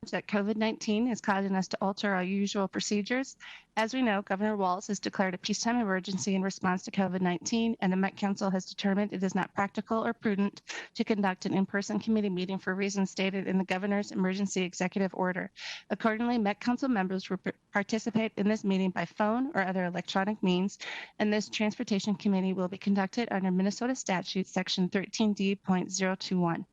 that COVID-19 is causing us to alter our usual procedures. As we know, Governor Walz has declared a peacetime emergency in response to COVID-19, and the Met Council has determined it is not practical or prudent to conduct an in-person committee meeting for reasons stated in the Governor's emergency executive order. Accordingly, Met Council members will participate in this meeting by phone or other electronic means, and this Transportation Committee will be conducted under Minnesota Statute Section 13D.021.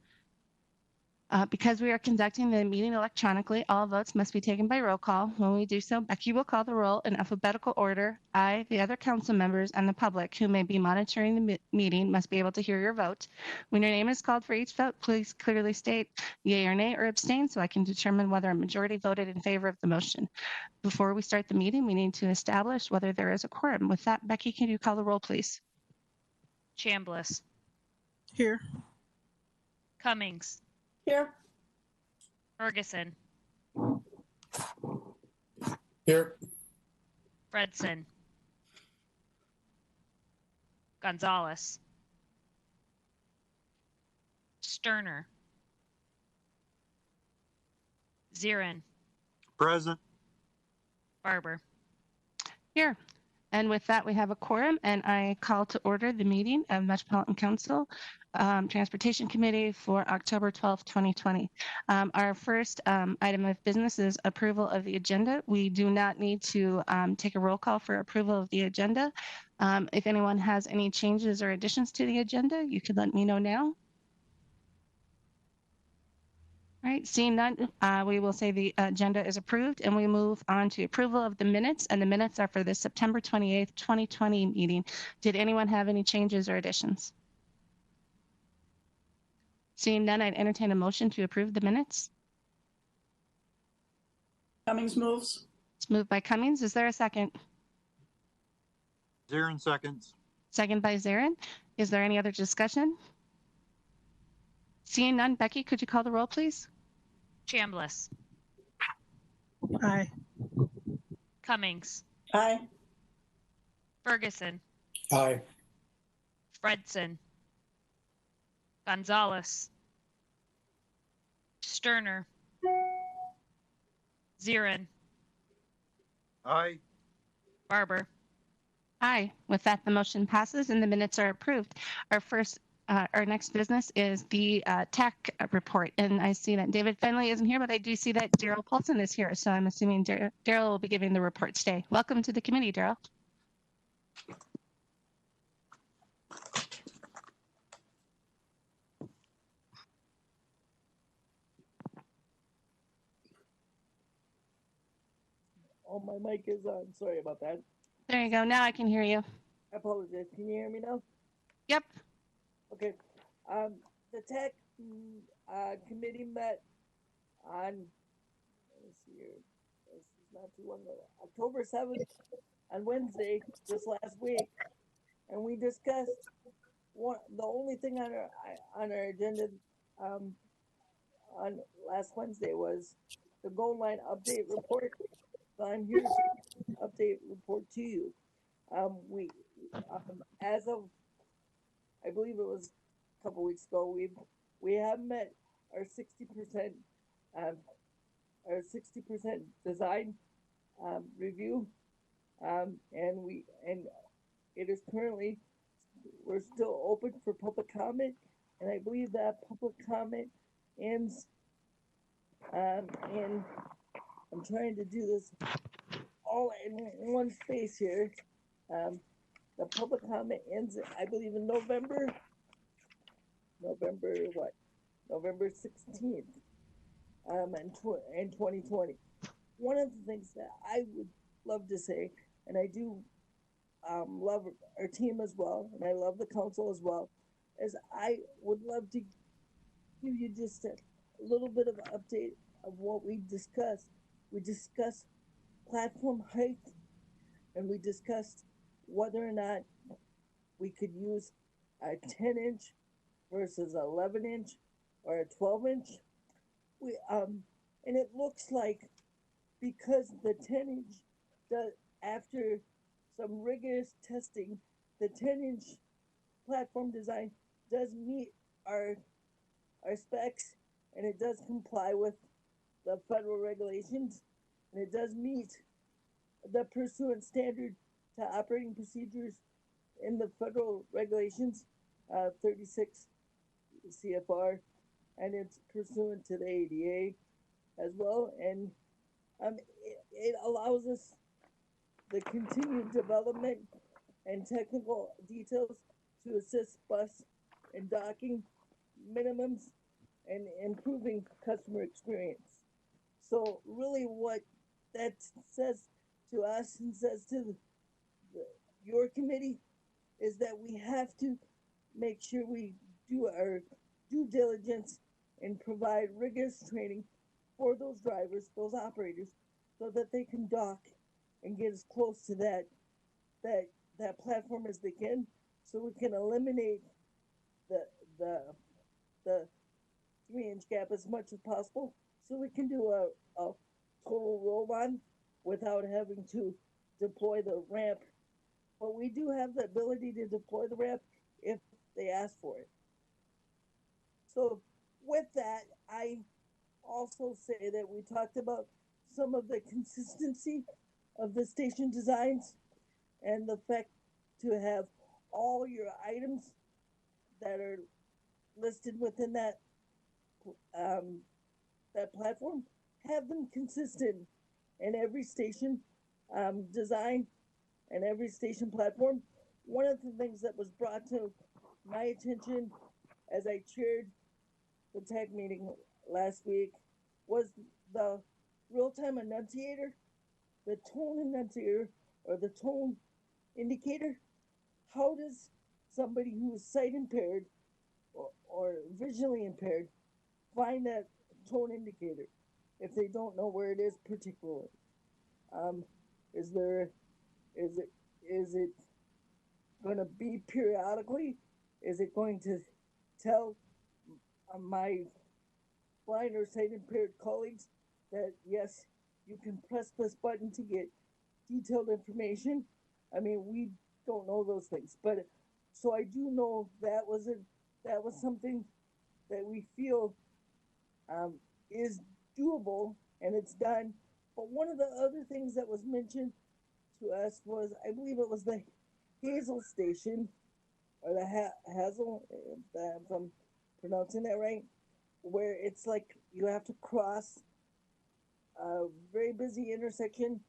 Because we are conducting the meeting electronically, all votes must be taken by roll call. When we do so, Becky will call the roll in alphabetical order. I, the other council members, and the public who may be monitoring the meeting must be able to hear your vote. When your name is called for each vote, please clearly state yea or nay or abstain so I can determine whether a majority voted in favor of the motion. Before we start the meeting, we need to establish whether there is a quorum. With that, Becky, can you call the roll, please? Chambliss. Here. Cummings. Here. Ferguson. Here. Fredson. Gonzalez. Sterner. Zirin. Present. Barber. Here. And with that, we have a quorum, and I call to order the meeting of Metropolitan Council Transportation Committee for October 12th, 2020. Our first item of business is approval of the agenda. We do not need to take a roll call for approval of the agenda. If anyone has any changes or additions to the agenda, you could let me know now. All right, seeing none, we will say the agenda is approved, and we move on to approval of the minutes, and the minutes are for the September 28th, 2020 meeting. Did anyone have any changes or additions? Seeing none, I'd entertain a motion to approve the minutes. Cummings moves. It's moved by Cummings. Is there a second? Zirin seconds. Second by Zarin. Is there any other discussion? Seeing none, Becky, could you call the roll, please? Chambliss. Aye. Cummings. Aye. Ferguson. Aye. Fredson. Gonzalez. Sterner. Zirin. Aye. Barber. Aye. With that, the motion passes and the minutes are approved. Our next business is the tech report, and I see that David Finley isn't here, but I do see that Daryl Paulson is here, so I'm assuming Daryl will be giving the report today. Welcome to the committee, Daryl. Oh, my mic is on. Sorry about that. There you go. Now I can hear you. I apologize. Can you hear me now? Yep. Okay. The tech committee met on, let's see here, this is not too long ago, October 7th on Wednesday, just last week, and we discussed the only thing on our agenda on last Wednesday was the goal line update report. So I'm here to update report to you. We as of, I believe it was a couple weeks ago, we have met our 60% design review, and it is currently, we're still open for public comment, and I believe that public comment ends in, I'm trying to do this all in one space here. The public comment ends, I believe, in November 16th, in 2020. One of the things that I would love to say, and I do love our team as well, and I love the council as well, is I would love to give you just a little bit of an update of what we discussed. We discussed platform height, and we discussed whether or not we could use a 10-inch versus 11-inch or a 12-inch. And it looks like, because the 10-inch does, after some rigorous testing, the 10-inch platform design does meet our specs, and it does comply with the federal regulations, and it does meet the pursuant standard to operating procedures in the federal regulations, 36 CFR, and it's pursuant to the ADA as well. And it allows us the continued development and technical details to assist bus and docking minimums and improving customer experience. So really what that says to us and says to your committee is that we have to make sure we do our due diligence and provide rigorous training for those drivers, those operators, so that they can dock and get as close to that platform as they can, so we can eliminate the 3-inch gap as much as possible, so we can do a total roll on without having to deploy the ramp. But we do have the ability to deploy the ramp if they ask for it. So with that, I also say that we talked about some of the consistency of the station designs and the fact to have all your items that are listed within that that platform, have them consistent in every station design and every station platform. One of the things that was brought to my attention as I chaired the tech meeting last week was the real-time annunciator, the tone annunciator, or the tone indicator. How does somebody who is sight impaired or visually impaired find that tone indicator if they don't know where it is particularly? Is it going to be periodically? Is it going to tell my blind or sight impaired colleagues that yes, you can press this button to get detailed information? I mean, we don't know those things, but so I do know that was something that we feel is doable and it's done. But one of the other things that was mentioned to us was, I believe it was the Hazel station, or the Hazel, if I'm pronouncing that right, where it's like you have to cross a very busy intersection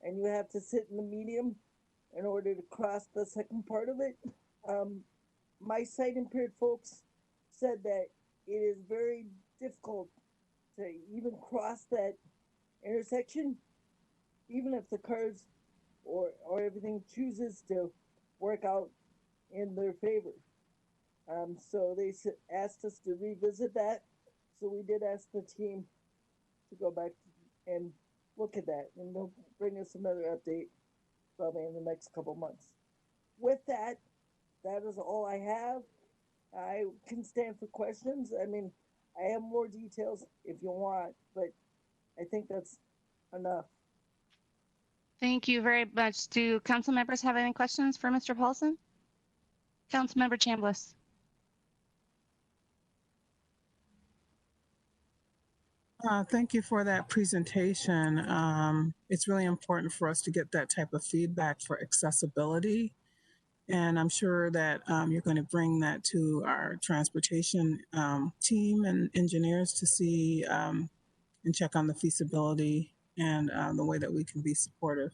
and you have to sit in the medium in order to cross the second part of it. My sight impaired folks said that it is very difficult to even cross that intersection, even if the cars or everything chooses to work out in their favor. So they asked us to revisit that. So we did ask the team to go back and look at that, and they'll bring us another update probably in the next couple months. With that, that is all I have. I can stand for questions. I mean, I have more details if you want, but I think that's enough. Thank you very much. Do council members have any questions for Mr. Paulson? Councilmember Chambliss. Thank you for that presentation. It's really important for us to get that type of feedback for accessibility. And I'm sure that you're going to bring that to our transportation team and engineers to see and check on the feasibility and the way that we can be supportive.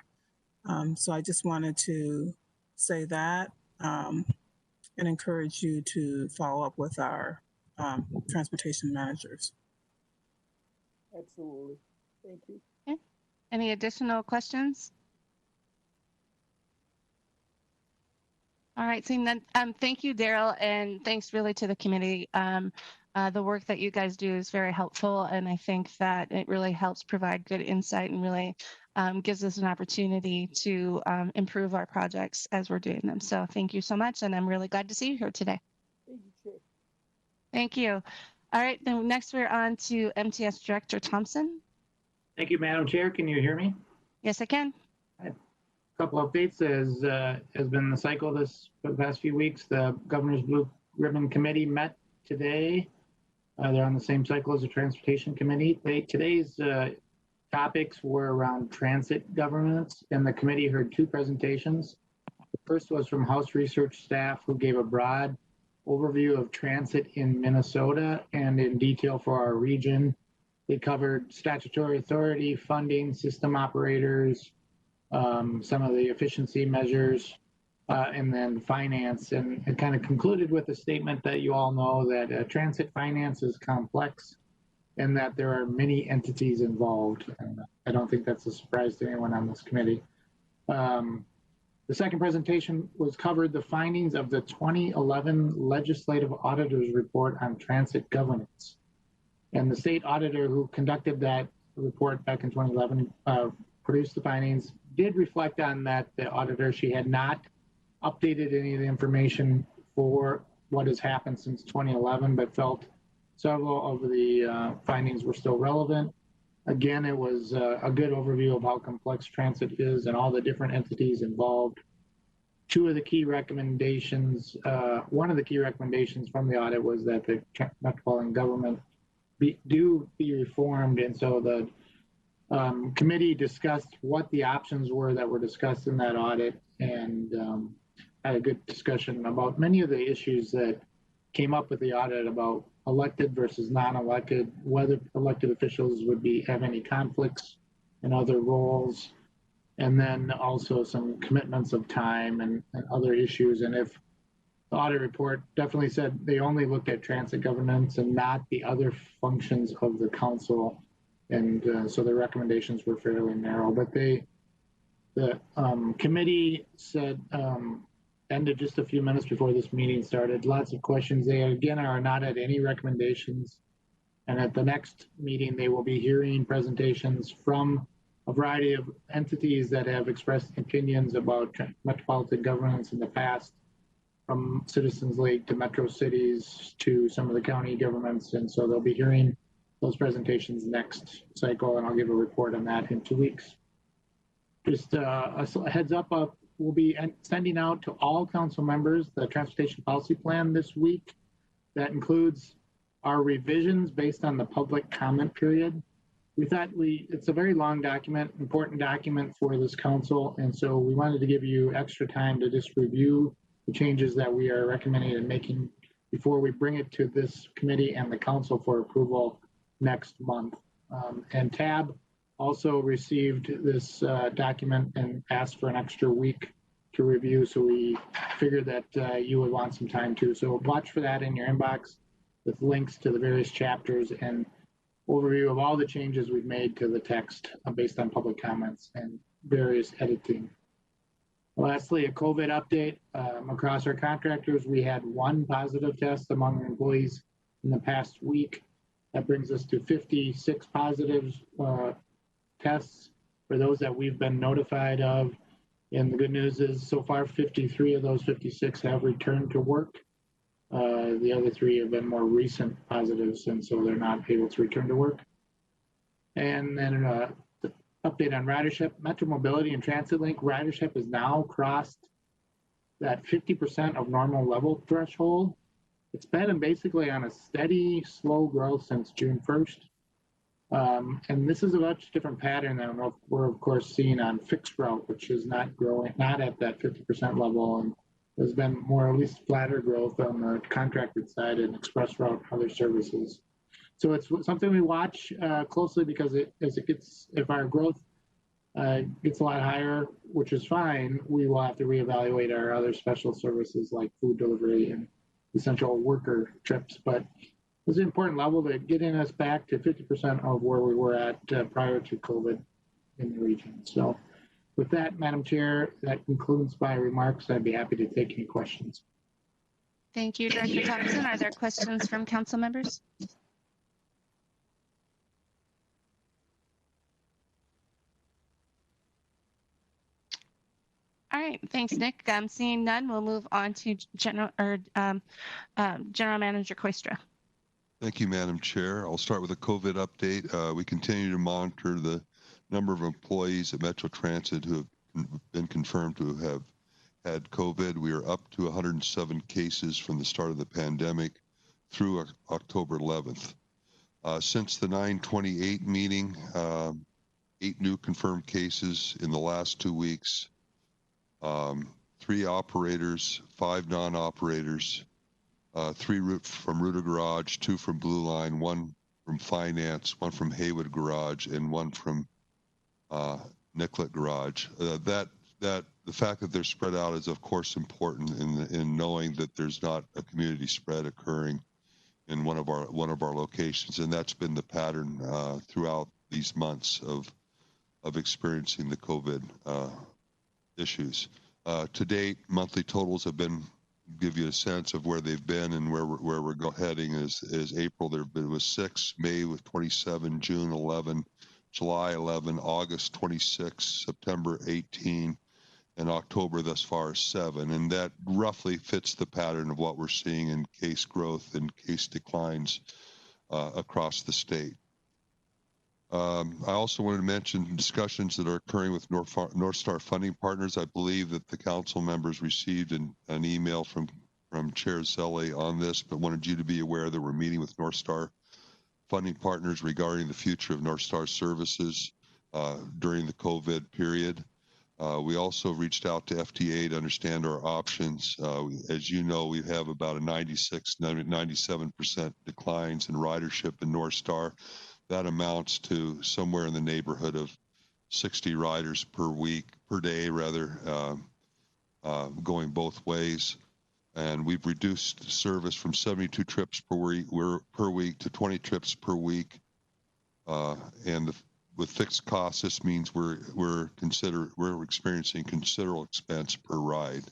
So I just wanted to say that and encourage you to follow up with our transportation managers. Absolutely. Thank you. Okay. Any additional questions? All right, seeing that, thank you, Daryl, and thanks really to the committee. The work that you guys do is very helpful, and I think that it really helps provide good insight and really gives us an opportunity to improve our projects as we're doing them. So thank you so much, and I'm really glad to see you here today. Thank you, Chair. Thank you. All right, then next we're on to MTS Director Thompson. Thank you, Madam Chair. Can you hear me? Yes, I can. A couple updates. As has been the cycle for the past few weeks, the Governor's Blue Ribbon Committee met today They're on the same cycle as the Transportation Committee. Today's topics were around transit governance, and the committee heard two presentations. The first was from House research staff, who gave a broad overview of transit in Minnesota and in detail for our region. They covered statutory authority, funding, system operators, some of the efficiency measures, and then finance. And it kind of concluded with a statement that you all know that transit finance is complex and that there are many entities involved. And I don't think that's a surprise to anyone on this committee. The second presentation was covered the findings of the 2011 Legislative Auditor's Report on Transit Governance. And the state auditor who conducted that report back in 2011 produced the findings, did reflect on that the auditor, she had not updated any of the information for what has happened since 2011, but felt several of the findings were still relevant. Again, it was a good overview of how complex transit is and all the different entities involved. Two of the key recommendations, one of the key recommendations from the audit was that the Metropolitan government be reformed. And so the committee discussed what the options were that were discussed in that audit, and had a good discussion about many of the issues that came up with the audit about elected versus non-elected, whether elected officials would have any conflicts in other roles, and then also some commitments of time and other issues. And if the audit report definitely said they only looked at transit governance and not the other functions of the council. And so the recommendations were fairly narrow, but the committee said, ended just a few minutes before this meeting started. Lots of questions. They again are not at any recommendations. And at the next meeting, they will be hearing presentations from a variety of entities that have expressed opinions about metropolitan governance in the past, from Citizens League to Metro Cities to some of the county governments. And so they'll be hearing those presentations next cycle, and I'll give a report on that in 2 weeks. Just a heads up, we'll be sending out to all council members the transportation policy plan this week. That includes our revisions based on the public comment period. We thought it's a very long document, important document for this council, and so we wanted to give you extra time to just review the changes that we are recommending and making before we bring it to this committee and the council for approval next month. And TAB also received this document and asked for an extra week to review, so we figured that you would want some time too. So watch for that in your inbox with links to the various chapters and overview of all the changes we've made to the text based on public comments and various editing. Lastly, a COVID update. Across our contractors, we had 1 positive test among employees in the past week. That brings us to 56 positive tests for those that we've been notified of. And the good news is so far 53 of those 56 have returned to work. The other 3 have been more recent positives, and so they're not able to return to work. And then the update on ridership. Metro Mobility and TransitLink ridership has now crossed that 50% of normal level threshold. It's been basically on a steady, slow growth since June 1st. And this is a much different pattern than we're of course seeing on fixed route, which is not growing, not at that 50% level. And there's been more or least flatter growth on the contracted side and express route, other services. So it's something we watch closely, because if our growth gets a lot higher, which is fine, we will have to reevaluate our other special services like food delivery and essential worker trips. But it's an important level to getting us back to 50% of where we were at prior to COVID in the region. So with that, Madam Chair, that concludes my remarks. I'd be happy to take any questions. Thank you, Director Thompson. Are there questions from council members? All right, thanks, Nick. Seeing none, we'll move on to General Manager Koistra. Thank you, Madam Chair. I'll start with a COVID update. We continue to monitor the number of employees at Metro Transit who have been confirmed to have had COVID. We are up to 107 cases from the start of the pandemic. through October 11th. Since the 9/28 meeting, 8 new confirmed cases in the last 2 weeks, 3 operators, 5 non-operators, 3 from Ruta Garage, 2 from Blue Line, 1 from Finance, 1 from Haywood Garage, and 1 from Nicollet Garage. The fact that they're spread out is of course important in knowing that there's not a community spread occurring in one of our locations, and that's been the pattern throughout these months of experiencing the COVID issues. To date, monthly totals have been, give you a sense of where they've been and where we're heading. Is April there was 6, May with 27, June 11, July 11, August 26, September 18, and October thus far 7, and that roughly fits the pattern of what we're seeing in case growth and case declines across the state. I also wanted to mention discussions that are occurring with North Star funding partners. I believe that the council members received an email from Chair Zelli on this, but wanted you to be aware that we're meeting with North Star funding partners regarding the future of North Star services during the COVID period. We also reached out to FTA to understand our options. As you know, we have about a 97% declines in ridership in North Star. That amounts to somewhere in the neighborhood of 60 riders per day, going both ways. And we've reduced service from 72 trips per week to 20 trips per week. With fixed costs, this means we're experiencing considerable expense per ride.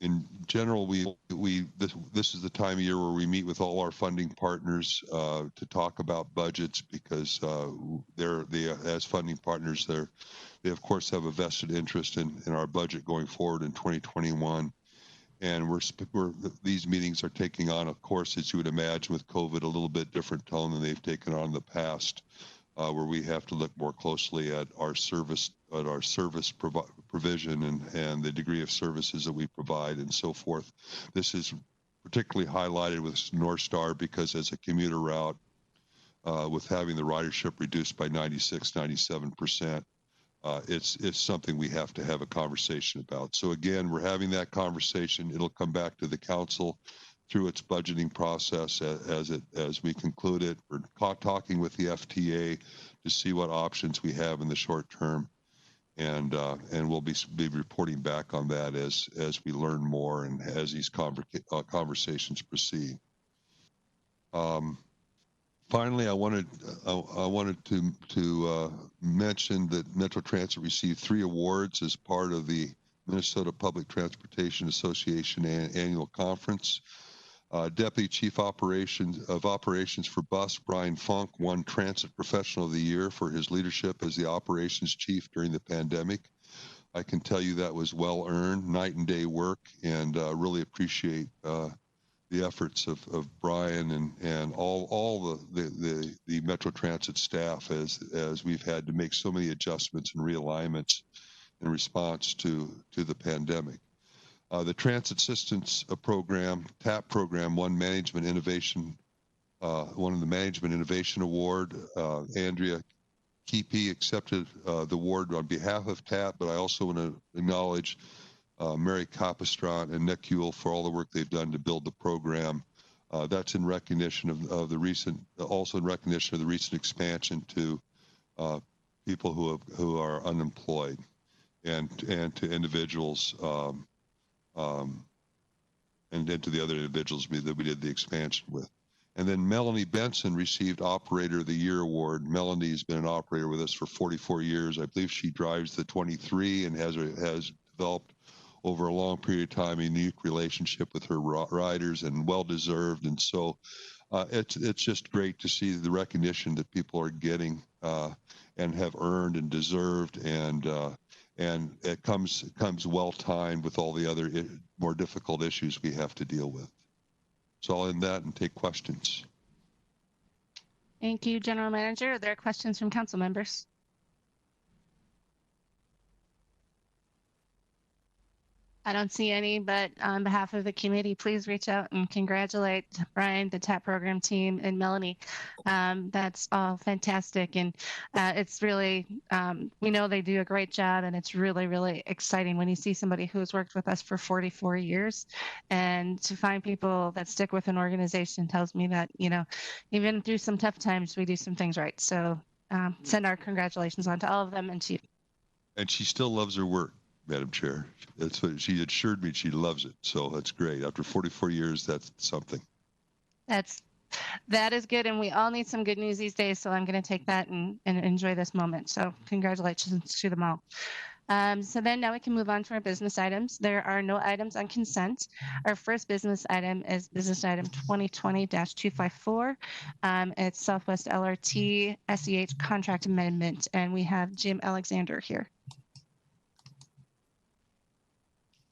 In general, this is the time of year where we meet with all our funding partners to talk about budgets, because as funding partners, they of course have a vested interest in our budget going forward in 2021. And these meetings are taking on, of course, as you would imagine with COVID, a little bit different tone than they've taken on in the past, where we have to look more closely at our service provision and the degree of services that we provide and so forth. This is particularly highlighted with North Star because as a commuter route, with having the ridership reduced by 96-97%, it's something we have to have a conversation about. So again, we're having that conversation. It'll come back to the council through its budgeting process as we conclude it. We're talking with the FTA to see what options we have in the short term, and we'll be reporting back on that as we learn more and as these conversations proceed. Finally, I wanted to mention that Microtransit received 3 awards as part of the Minnesota Public Transportation Association annual conference. Deputy Chief Operations for Bus, Brian Funk, won Transit Professional of the Year for his leadership as the operations chief during the pandemic. I can tell you that was well earned, night and day work, and really appreciate the efforts of Brian and all the Microtransit staff as we've had to make so many adjustments and realignments in response to the pandemic. The Transit Assistance Program, TAP program, won the Management Innovation Award. Andrea Keepy accepted the award on behalf of TAP, but I also want to acknowledge Mary Capistrant and Nick Ewell for all the work they've done to build the program. That's in recognition of the recent expansion to people who are unemployed and to individuals and to the other individuals that we did the expansion with. And then Melanie Benson received Operator of the Year Award. Melanie's been an operator with us for 44 years. I believe she drives the 23 and has developed over a long period of time a unique relationship with her riders, and well-deserved. And so it's just great to see the recognition that people are getting and have earned and deserved, and it comes well-timed with all the other more difficult issues we have to deal with. So I'll end that and take questions. Thank you, General Manager. Are there questions from council members? I don't see any, but on behalf of the committee, please reach out and congratulate Brian, the TAP program team, and Melanie. That's all fantastic. And it's really, we know they do a great job, and it's really, really exciting when you see somebody who has worked with us for 44 years. And to find people that stick with an organization tells me that, you know, even through some tough times, we do some things right. So send our congratulations on to all of them and to you. And she still loves her work, Madam Chair. That's what she assured me. She loves it. So that's great. After 44 years, that's something. That is good. And we all need some good news these days. So I'm going to take that and enjoy this moment. So congratulations to them all. So then now we can move on to our business items. There are no items on consent. Our first business item is business item 2020-254. It's Southwest LRT SEH contract amendment. And we have Jim Alexander here.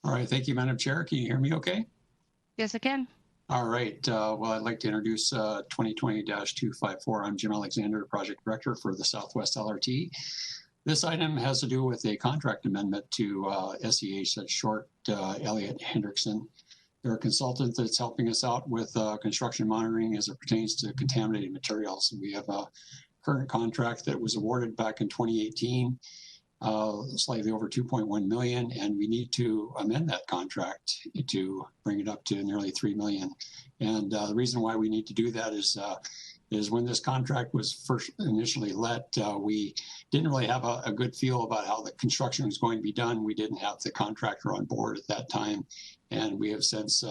All right, thank you, Madam Chair. Can you hear me okay? Yes, I can. All right, well, I'd like to introduce 2020-254. I'm Jim Alexander, Project Director for the Southwest LRT. This item has to do with a contract amendment to SEH, that's short, Elliott Hendrickson. They're a consultant that's helping us out with construction monitoring as it pertains to contaminated materials. We have a current contract that was awarded back in 2018. Slightly over 2.1 million, and we need to amend that contract to bring it up to nearly 3 million. And the reason why we need to do that is when this contract was first initially let, we didn't really have a good feel about how the construction was going to be done. We didn't have the contractor on board at that time, and we have since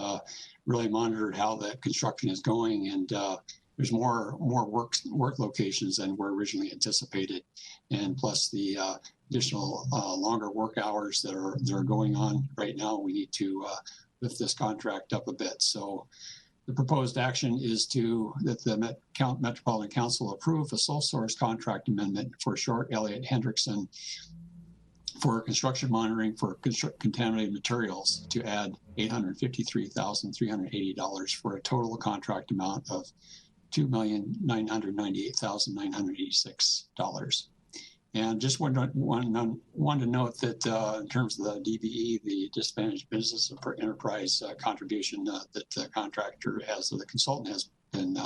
really monitored how the construction is going, and there's more work locations than were originally anticipated, and plus the additional longer work hours that are going on right now. We need to lift this contract up a bit. So the proposed action is that the Metropolitan Council approve a sole source contract amendment for short Elliott Hendrickson for construction monitoring for contaminated materials to add $853,380 for a total contract amount of $2,998,986. And just want to note that in terms of the DBE, the Disadvantaged Business Enterprise contribution that the contractor has, or the consultant has been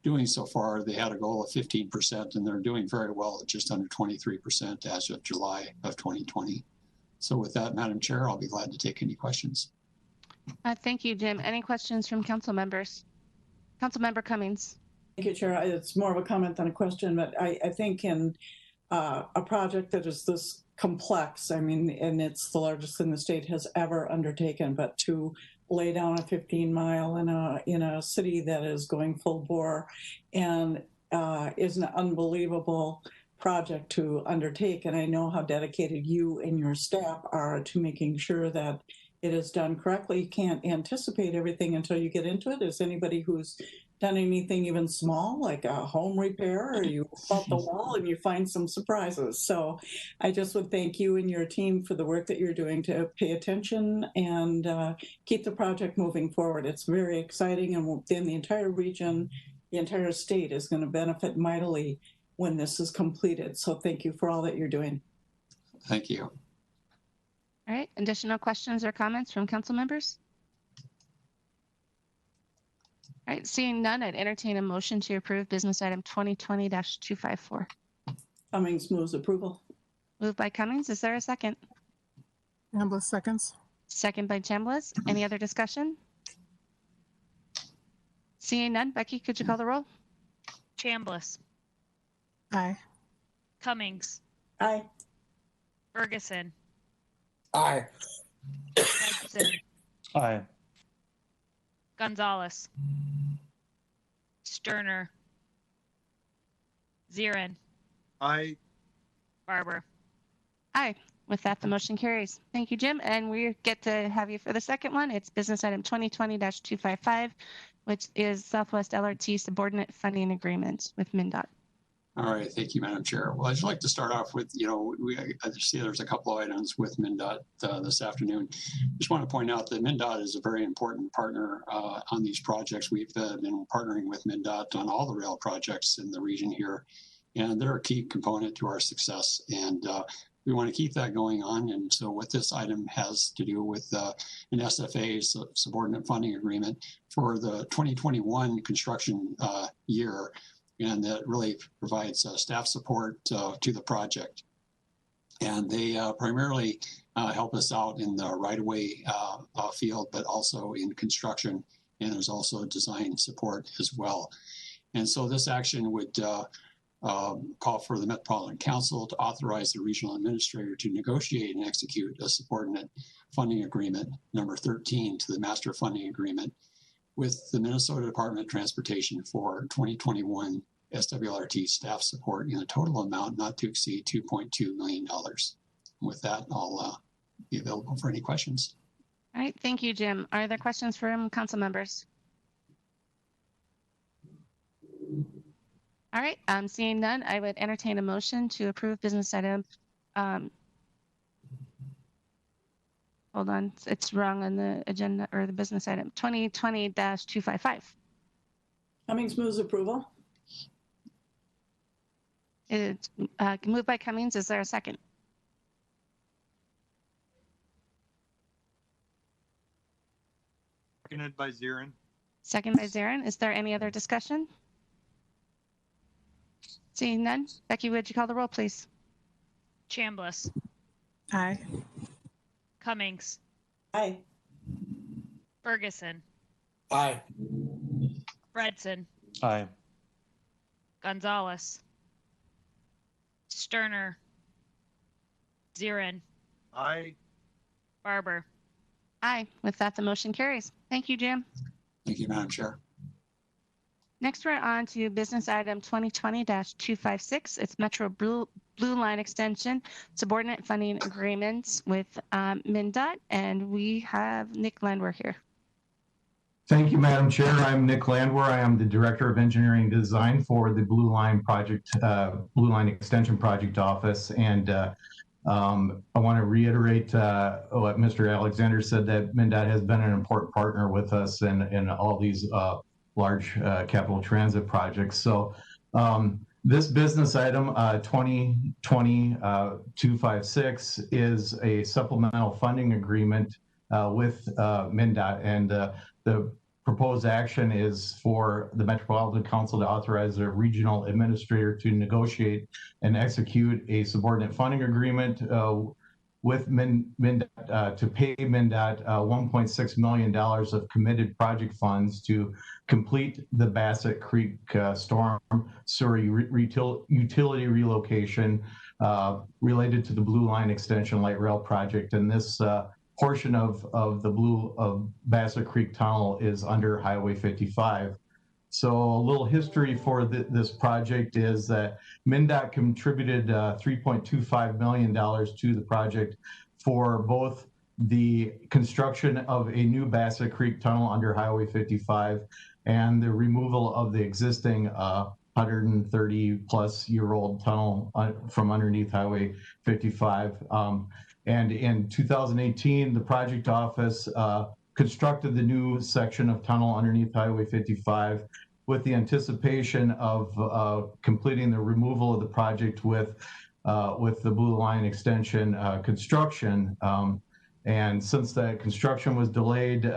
doing so far, they had a goal of 15%, and they're doing very well at just under 23% as of July of 2020. So with that, Madam Chair, I'll be glad to take any questions. Thank you, Jim. Any questions from council members? Councilmember Cummings. Thank you, Chair. It's more of a comment than a question, but I think in a project that is this complex, I mean, and it's the largest in the state has ever undertaken, but to lay down a 15-mile in a city that is going full bore and is an unbelievable project to undertake. And I know how dedicated you and your staff are to making sure that it is done correctly. You can't anticipate everything until you get into it. Is anybody who's done anything even small, like a home repair, or you bump the wall and you find some surprises? So I just would thank you and your team for the work that you're doing to pay attention and keep the project moving forward. It's very exciting, and within the entire region, the entire state is going to benefit mightily when this is completed. So thank you for all that you're doing. Thank you. All right, additional questions or comments from council members? All right, seeing none, I'd entertain a motion to approve business item 2020-254. Cummings moves approval. Moved by Cummings. Is there a second? Chambliss seconds. Second by Chambliss. Any other discussion? Seeing none, Becky, could you call the roll? Chambliss, Aye. Cummings, Aye. Ferguson, Aye. Fredson, Aye. Gonzalez, Sterner, Zirin, Aye. Barber. Aye. With that, the motion carries. Thank you, Jim. And we get to have you for the second one. It's business item 2020-255, which is Southwest LRT subordinate funding agreement with MnDOT. All right, thank you, Madam Chair. Well, I'd just like to start off with, I see there's a couple of items with MnDOT this afternoon. Just want to point out that MnDOT is a very important partner on these projects. We've been partnering with MnDOT on all the rail projects in the region here, and they're a key component to our success. And we want to keep that going on. And so what this item has to do with an SFA, subordinate funding agreement, for the 2021 construction year, and that really provides staff support to the project. And they primarily help us out in the right-of-way field, but also in construction, and there's also design support as well. And so this action would call for the Metropolitan Council to authorize the regional administrator to negotiate and execute a subordinate funding agreement, number 13, to the master funding agreement with the Minnesota Department of Transportation for 2021 SWLRT staff support in a total amount not to exceed $2.2 million. With that, I'll be available for any questions. All right, thank you, Jim. Are there questions from council members? All right, seeing none, I would entertain a motion to approve business item. Hold on, it's wrong on the agenda or the business item, 2020-255. Cummings moves approval. It's moved by Cummings. Is there a second? Seconded by Zirin. Second by Zarin. Is there any other discussion? Seeing none, Becky, would you call the roll, please? Chambliss, Aye. Cummings, Aye. Ferguson, Aye. Fredson, Aye. Gonzalez, Sterner, Zirin, Aye. Barber. Aye. With that, the motion carries. Thank you, Jim. Thank you, Madam Chair. Next, we're on to business item 2020-256. It's Metro Blue Line Extension, subordinate funding agreements with MnDOT, and we have Nick Landwehr here. Thank you, Madam Chair. I'm Nick Landwehr. I am the Director of Engineering Design for the Blue Line Project, Blue Line Extension Project Office, and I want to reiterate what Mr. Alexander said, that MnDOT has been an important partner with us in all these large capital transit projects. So this business item 2020-256 is a supplemental funding agreement with MnDOT, and the proposed action is for the Metropolitan Council to authorize a regional administrator to negotiate and execute a subordinate funding agreement with MnDOT to pay MnDOT $1.6 million of committed project funds to complete the Bassett Creek storm sewer utility relocation related to the Blue Line Extension Light Rail project. And this portion of the Bassett Creek Tunnel is under Highway 55. So a little history for this project is that MnDOT contributed $3.25 million to the project for both the construction of a new Bassett Creek Tunnel under Highway 55 and the removal of the existing 130-plus-year-old tunnel from underneath Highway 55. And in 2018, the project office constructed the new section of tunnel underneath Highway 55 with the anticipation of completing the removal of the project with the Blue Line Extension construction. And since that construction was delayed,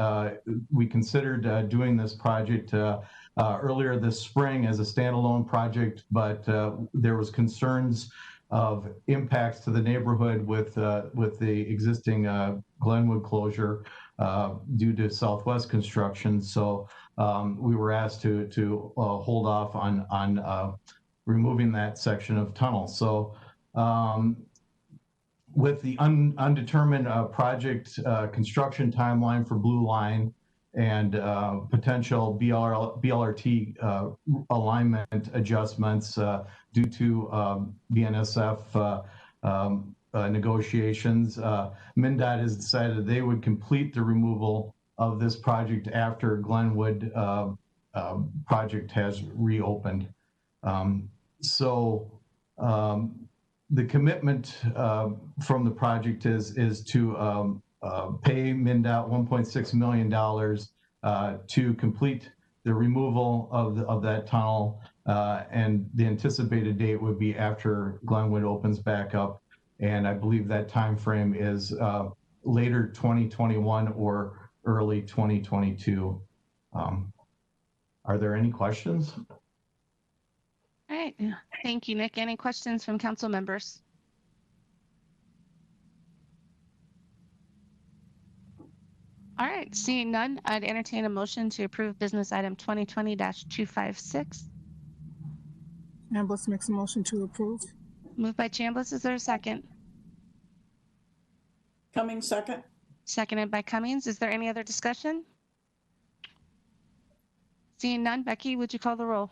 we considered doing this project earlier this spring as a standalone project, but there was concerns of impacts to the neighborhood with the existing Glenwood closure due to Southwest construction. So we were asked to hold off on removing that section of tunnel. So with the undetermined project construction timeline for Blue Line and potential BLRT alignment adjustments due to BNSF negotiations, MnDOT has decided they would complete the removal of this project after Glenwood project has reopened. The commitment from the project is to pay MnDOT $1.6 million to complete the removal of that tunnel, and the anticipated date would be after Glenwood opens back up And I believe that time frame is later 2021 or early 2022. Are there any questions? All right. Thank you, Nick. Any questions from council members? All right. Seeing none, I'd entertain a motion to approve business item 2020-256. Chambliss makes a motion to approve. Moved by Chambliss. Is there a second? Cummings, second. Seconded by Cummings. Is there any other discussion? Seeing none, Becky, would you call the roll?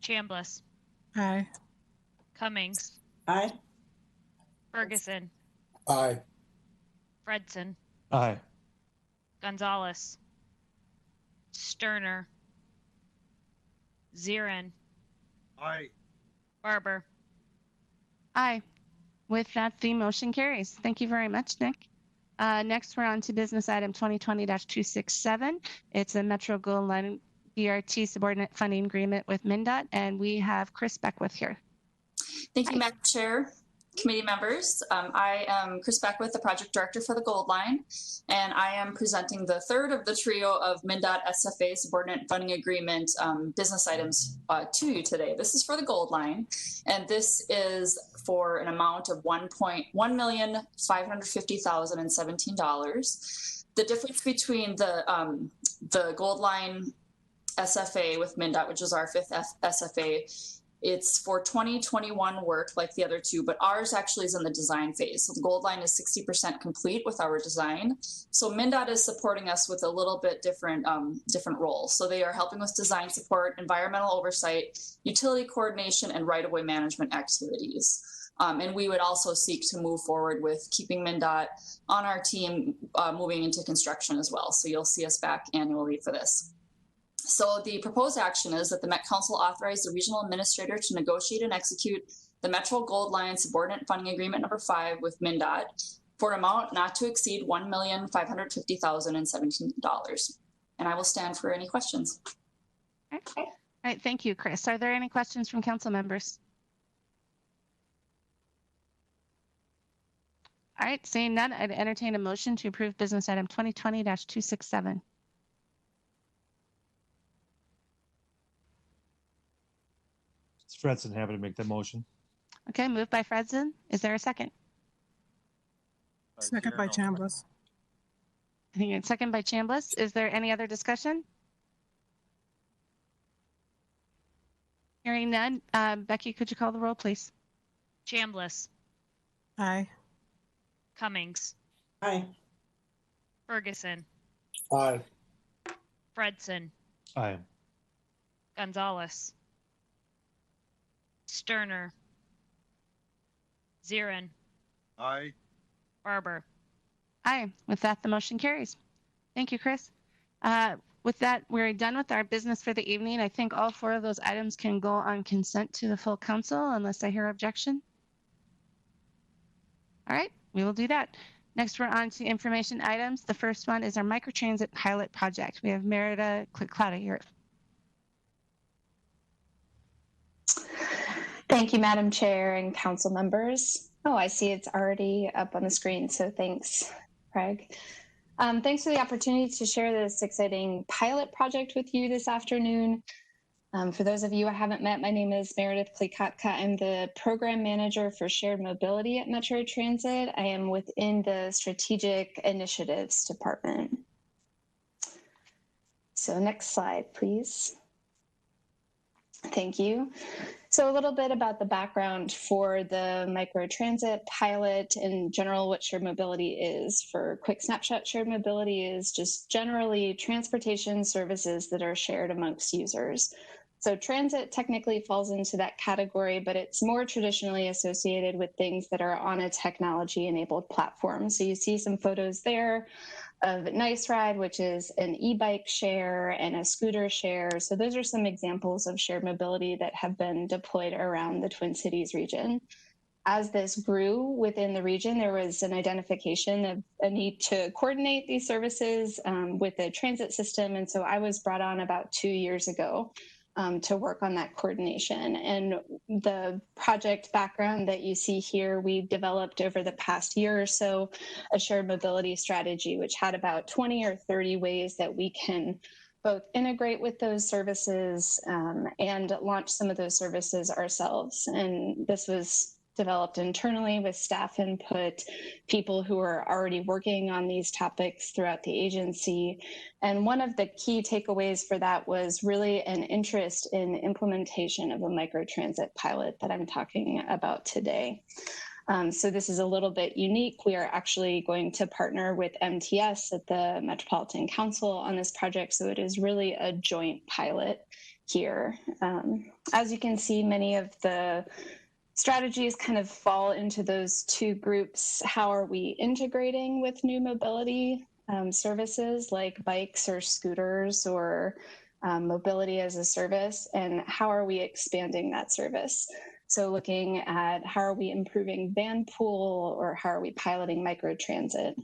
Chambliss, Aye. Cummings, Aye. Ferguson, Aye. Fredson, Aye. Gonzalez, Sterner, Zirin, Aye. Barber. Aye. With that, the motion carries. Thank you very much, Nick. Next, we're on to business item 2020-267. It's a Metro Goal Line BRT subordinate funding agreement with MnDOT, and we have Chris Beckwith here. Thank you, Madam Chair, committee members. I am Chris Beckwith, the project director for the Gold Line, and I am presenting the third of the trio of MnDOT SFA subordinate funding agreement business items to you today. This is for the Gold Line, and this is for an amount of $1,550,017. The difference between the Gold Line SFA with MnDOT, which is our fifth SFA, it's for 2021 work like the other two, but ours actually is in the design phase. So the Gold Line is 60% complete with our design. So MnDOT is supporting us with a little bit different roles. So they are helping with design support, environmental oversight, utility coordination, and right-of-way management activities. And we would also seek to move forward with keeping MnDOT on our team moving into construction as well. So you'll see us back annually for this. So the proposed action is that the Met Council authorize the regional administrator to negotiate and execute the Metro Gold Line subordinate funding agreement number 5 with MnDOT for an amount not to exceed $1,550,017. And I will stand for any questions. All right. Thank you, Chris. Are there any questions from council members? All right. Seeing none, I'd entertain a motion to approve business item 2020-267. Fredson, happy to make that motion. Okay, moved by Fredson. Is there a second? Second by Chambliss. I think it's second by Chambliss. Is there any other discussion? Hearing none, Becky, could you call the roll, please? Chambliss, Aye. Cummings, Aye. Ferguson, Aye. Fredson, Aye. Gonzalez, Sterner, Zirin, Aye. Barber. Aye. With that, the motion carries. Thank you, Chris. With that, we're done with our business for the evening. I think all 4 of those items can go on consent to the full council unless I hear objection. All right, we will do that. Next, we're on to information items. The first one is our Microtransit Pilot Project. We have Merida Clouda here. Thank you, Madam Chair and council members. Oh, I see it's already up on the screen, so thanks, Craig. Thanks for the opportunity to share this exciting pilot project with you this afternoon. For those of you I haven't met, my name is Meredith Klikatka. I'm the program manager for shared mobility at Metro Transit. I am within the strategic initiatives department. So next slide, please. Thank you. So a little bit about the background for the Microtransit Pilot in general, what shared mobility is. For a quick snapshot, shared mobility is just generally transportation services that are shared amongst users. So transit technically falls into that category, but it's more traditionally associated with things that are on a technology-enabled platform. So you see some photos there of Nice Ride, which is an e-bike share, and a scooter share. So those are some examples of shared mobility that have been deployed around the Twin Cities region. As this grew within the region, there was an identification of a need to coordinate these services with the transit system. And so I was brought on about 2 years ago to work on that coordination. And the project background that you see here, we developed over the past year or so a shared mobility strategy, which had about 20 or 30 ways that we can both integrate with those services and launch some of those services ourselves. And this was developed internally with staff input, people who are already working on these topics throughout the agency. And one of the key takeaways for that was really an interest in implementation of a microtransit pilot that I'm talking about today. So this is a little bit unique. We are actually going to partner with MTS at the Metropolitan Council on this project. So it is really a joint pilot here. As you can see, many of the strategies kind of fall into those two groups. How are we integrating with new mobility services like bikes or scooters or mobility as a service? And how are we expanding that service? So looking at how are we improving van pool or how are we piloting microtransit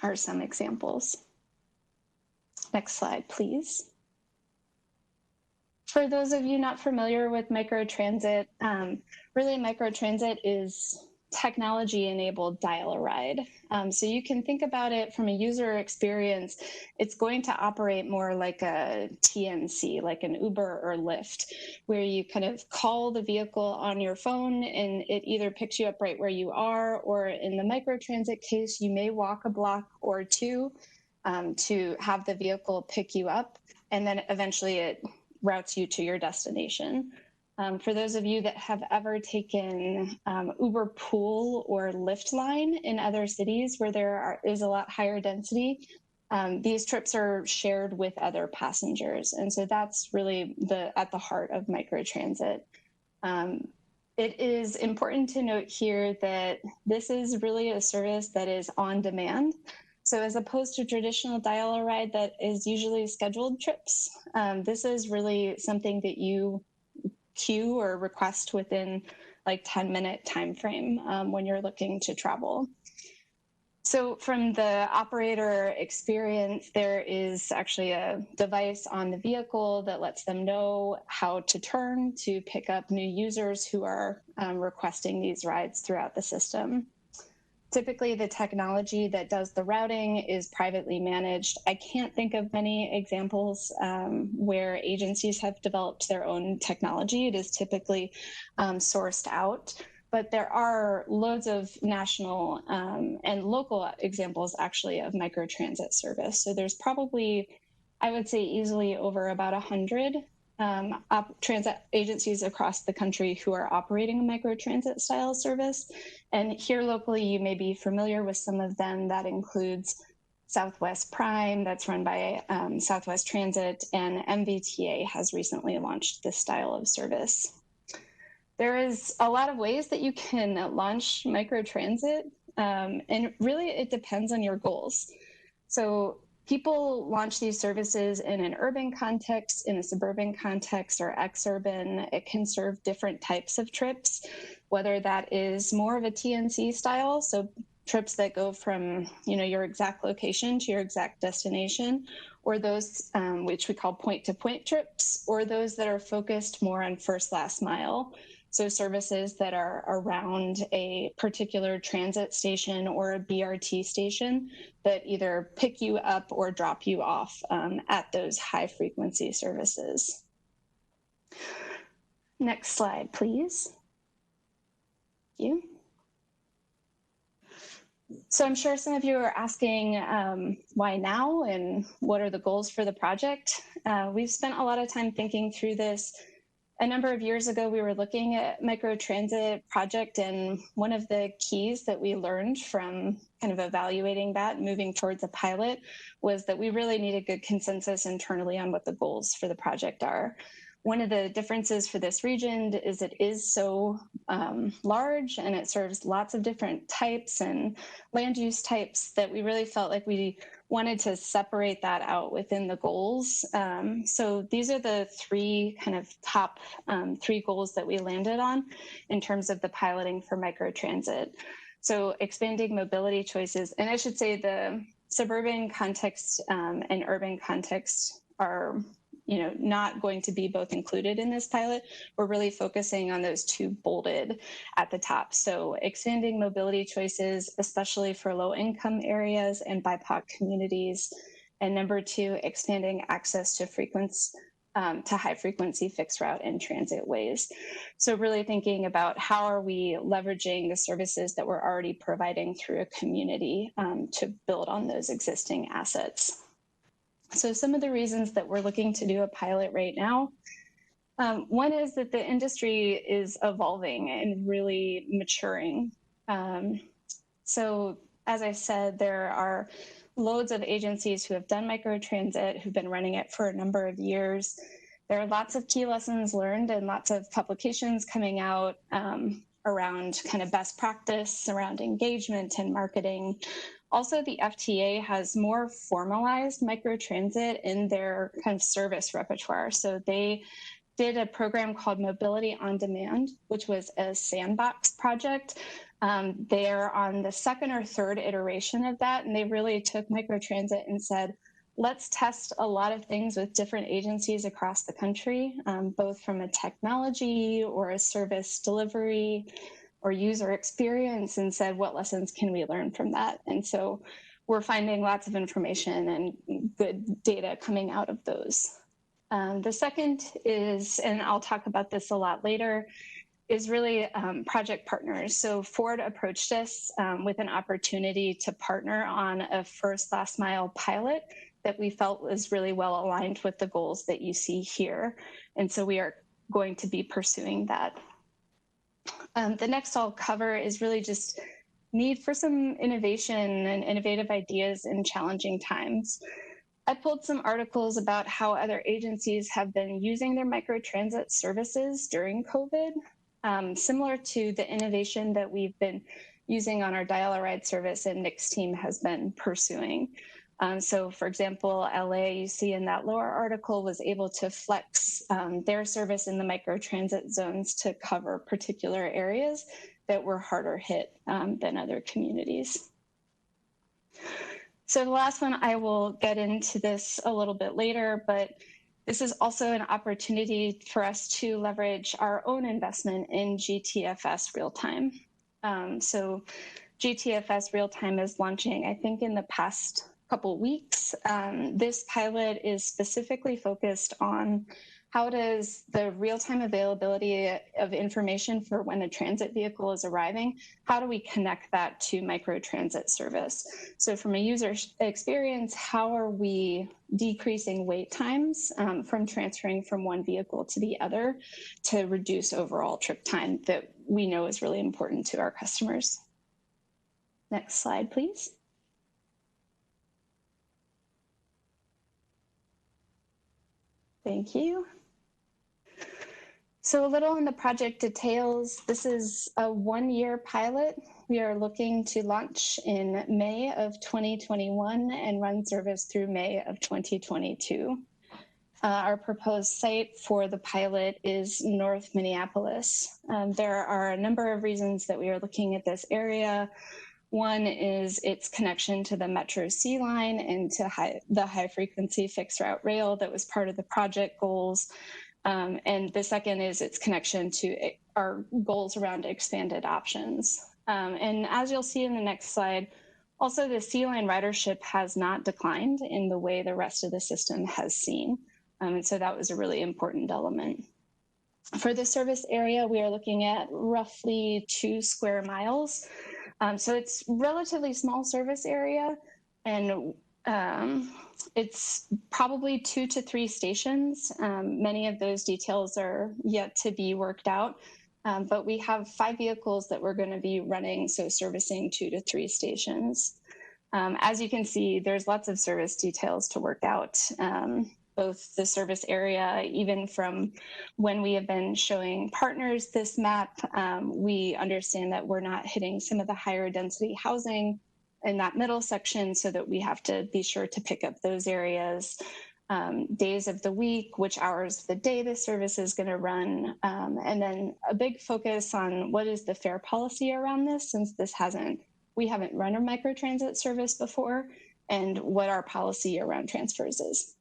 are some examples. Next slide, please. For those of you not familiar with microtransit, really microtransit is technology-enabled dial-a-ride. So you can think about it from a user experience, it's going to operate more like a TNC, like an Uber or Lyft, where you kind of call the vehicle on your phone and it either picks you up right where you are, or in the microtransit case, you may walk a block or two to have the vehicle pick you up, and then eventually it routes you to your destination. For those of you that have ever taken Uber Pool or Lyft line in other cities where there is a lot higher density, these trips are shared with other passengers. And so that's really at the heart of microtransit. It is important to note here that this is really a service that is on demand. So as opposed to traditional dial-a-ride that is usually scheduled trips, this is really something that you queue or request within like 10-minute time frame when you're looking to travel. So from the operator experience, there is actually a device on the vehicle that lets them know how to turn to pick up new users who are requesting these rides throughout the system. Typically, the technology that does the routing is privately managed. I can't think of many examples where agencies have developed their own technology. It is typically sourced out, but there are loads of national and local examples actually of microtransit service. So there's probably, I would say easily over about 100 transit agencies across the country who are operating a microtransit style service. And here locally, you may be familiar with some of them. That includes Southwest Prime, that's run by Southwest Transit, and MVTA has recently launched this style of service. There is a lot of ways that you can launch microtransit, and really it depends on your goals. So people launch these services in an urban context, in a suburban context, or exurban. It can serve different types of trips, whether that is more of a TNC style, so trips that go from your exact location to your exact destination, or those which we call point-to-point trips, or those that are focused more on first last mile. So services that are around a particular transit station or a BRT station that either pick you up or drop you off at those high frequency services. Next slide, please. Thank you. So I'm sure some of you are asking why now and what are the goals for the project? We've spent a lot of time thinking through this. A number of years ago, we were looking at microtransit project, and one of the keys that we learned from kind of evaluating that, moving towards a pilot, was that we really need a good consensus internally on what the goals for the project are. One of the differences for this region is it is so large and it serves lots of different types and land use types that we really felt like we wanted to separate that out within the goals. So these are the three kind of top three goals that we landed on in terms of the piloting for microtransit. So expanding mobility choices, and I should say the suburban context and urban context are not going to be both included in this pilot. We're really focusing on those two bolded at the top. So expanding mobility choices, especially for low income areas and BIPOC communities. And number two, expanding access to high frequency fixed route and transit ways. So really thinking about how are we leveraging the services that we're already providing through a community to build on those existing assets. So some of the reasons that we're looking to do a pilot right now, one is that the industry is evolving and really maturing. So as I said, there are loads of agencies who have done microtransit, who've been running it for a number of years. There are lots of key lessons learned and lots of publications coming out around kind of best practice around engagement and marketing. Also, the FTA has more formalized microtransit in their kind of service repertoire. So they did a program called Mobility on Demand, which was a sandbox project. They're on the second or third iteration of that, and they really took microtransit and said, let's test a lot of things with different agencies across the country, both from a technology or a service delivery or user experience, and said, what lessons can we learn from that? And so we're finding lots of information and good data coming out of those. The second is, and I'll talk about this a lot later, is really project partners. So Ford approached us with an opportunity to partner on a first last mile pilot that we felt was really well aligned with the goals that you see here. And so we are going to be pursuing that. The next I'll cover is really just need for some innovation and innovative ideas in challenging times. I pulled some articles about how other agencies have been using their microtransit services during COVID, similar to the innovation that we've been using on our dial-a-ride service and Nick's team has been pursuing. So for example, LA, you see in that lower article, was able to flex their service in the microtransit zones to cover particular areas that were harder hit than other communities. So the last one, I will get into this a little bit later, but this is also an opportunity for us to leverage our own investment in GTFS real-time. So GTFS real-time is launching, I think, in the past couple weeks. This pilot is specifically focused on how does the real-time availability of information for when a transit vehicle is arriving, how do we connect that to microtransit service? So from a user experience, how are we decreasing wait times from transferring from one vehicle to the other to reduce overall trip time that we know is really important to our customers? Next slide, please. Thank you. So a little on the project details. This is a 1-year pilot. We are looking to launch in May of 2021 and run service through May of 2022. Our proposed site for the pilot is North Minneapolis. There are a number of reasons that we are looking at this area. One is its connection to the Metro C line and to the high frequency fixed route rail that was part of the project goals. And the second is its connection to our goals around expanded options. And as you'll see in the next slide, also the C line ridership has not declined in the way the rest of the system has seen. And so that was a really important element. For the service area, we are looking at roughly 2 square miles. So it's relatively small service area, and it's probably 2 to 3 stations. Many of those details are yet to be worked out, but we have 5 vehicles that we're going to be running, so servicing 2 to 3 stations. As you can see, there's lots of service details to work out. Both the service area, even from when we have been showing partners this map, we understand that we're not hitting some of the higher density housing in that middle section, so that we have to be sure to pick up those areas. Days of the week, which hours of the day the service is going to run, and then a big focus on what is the fare policy around this, since we haven't run a microtransit service before, and what our policy around transfers is.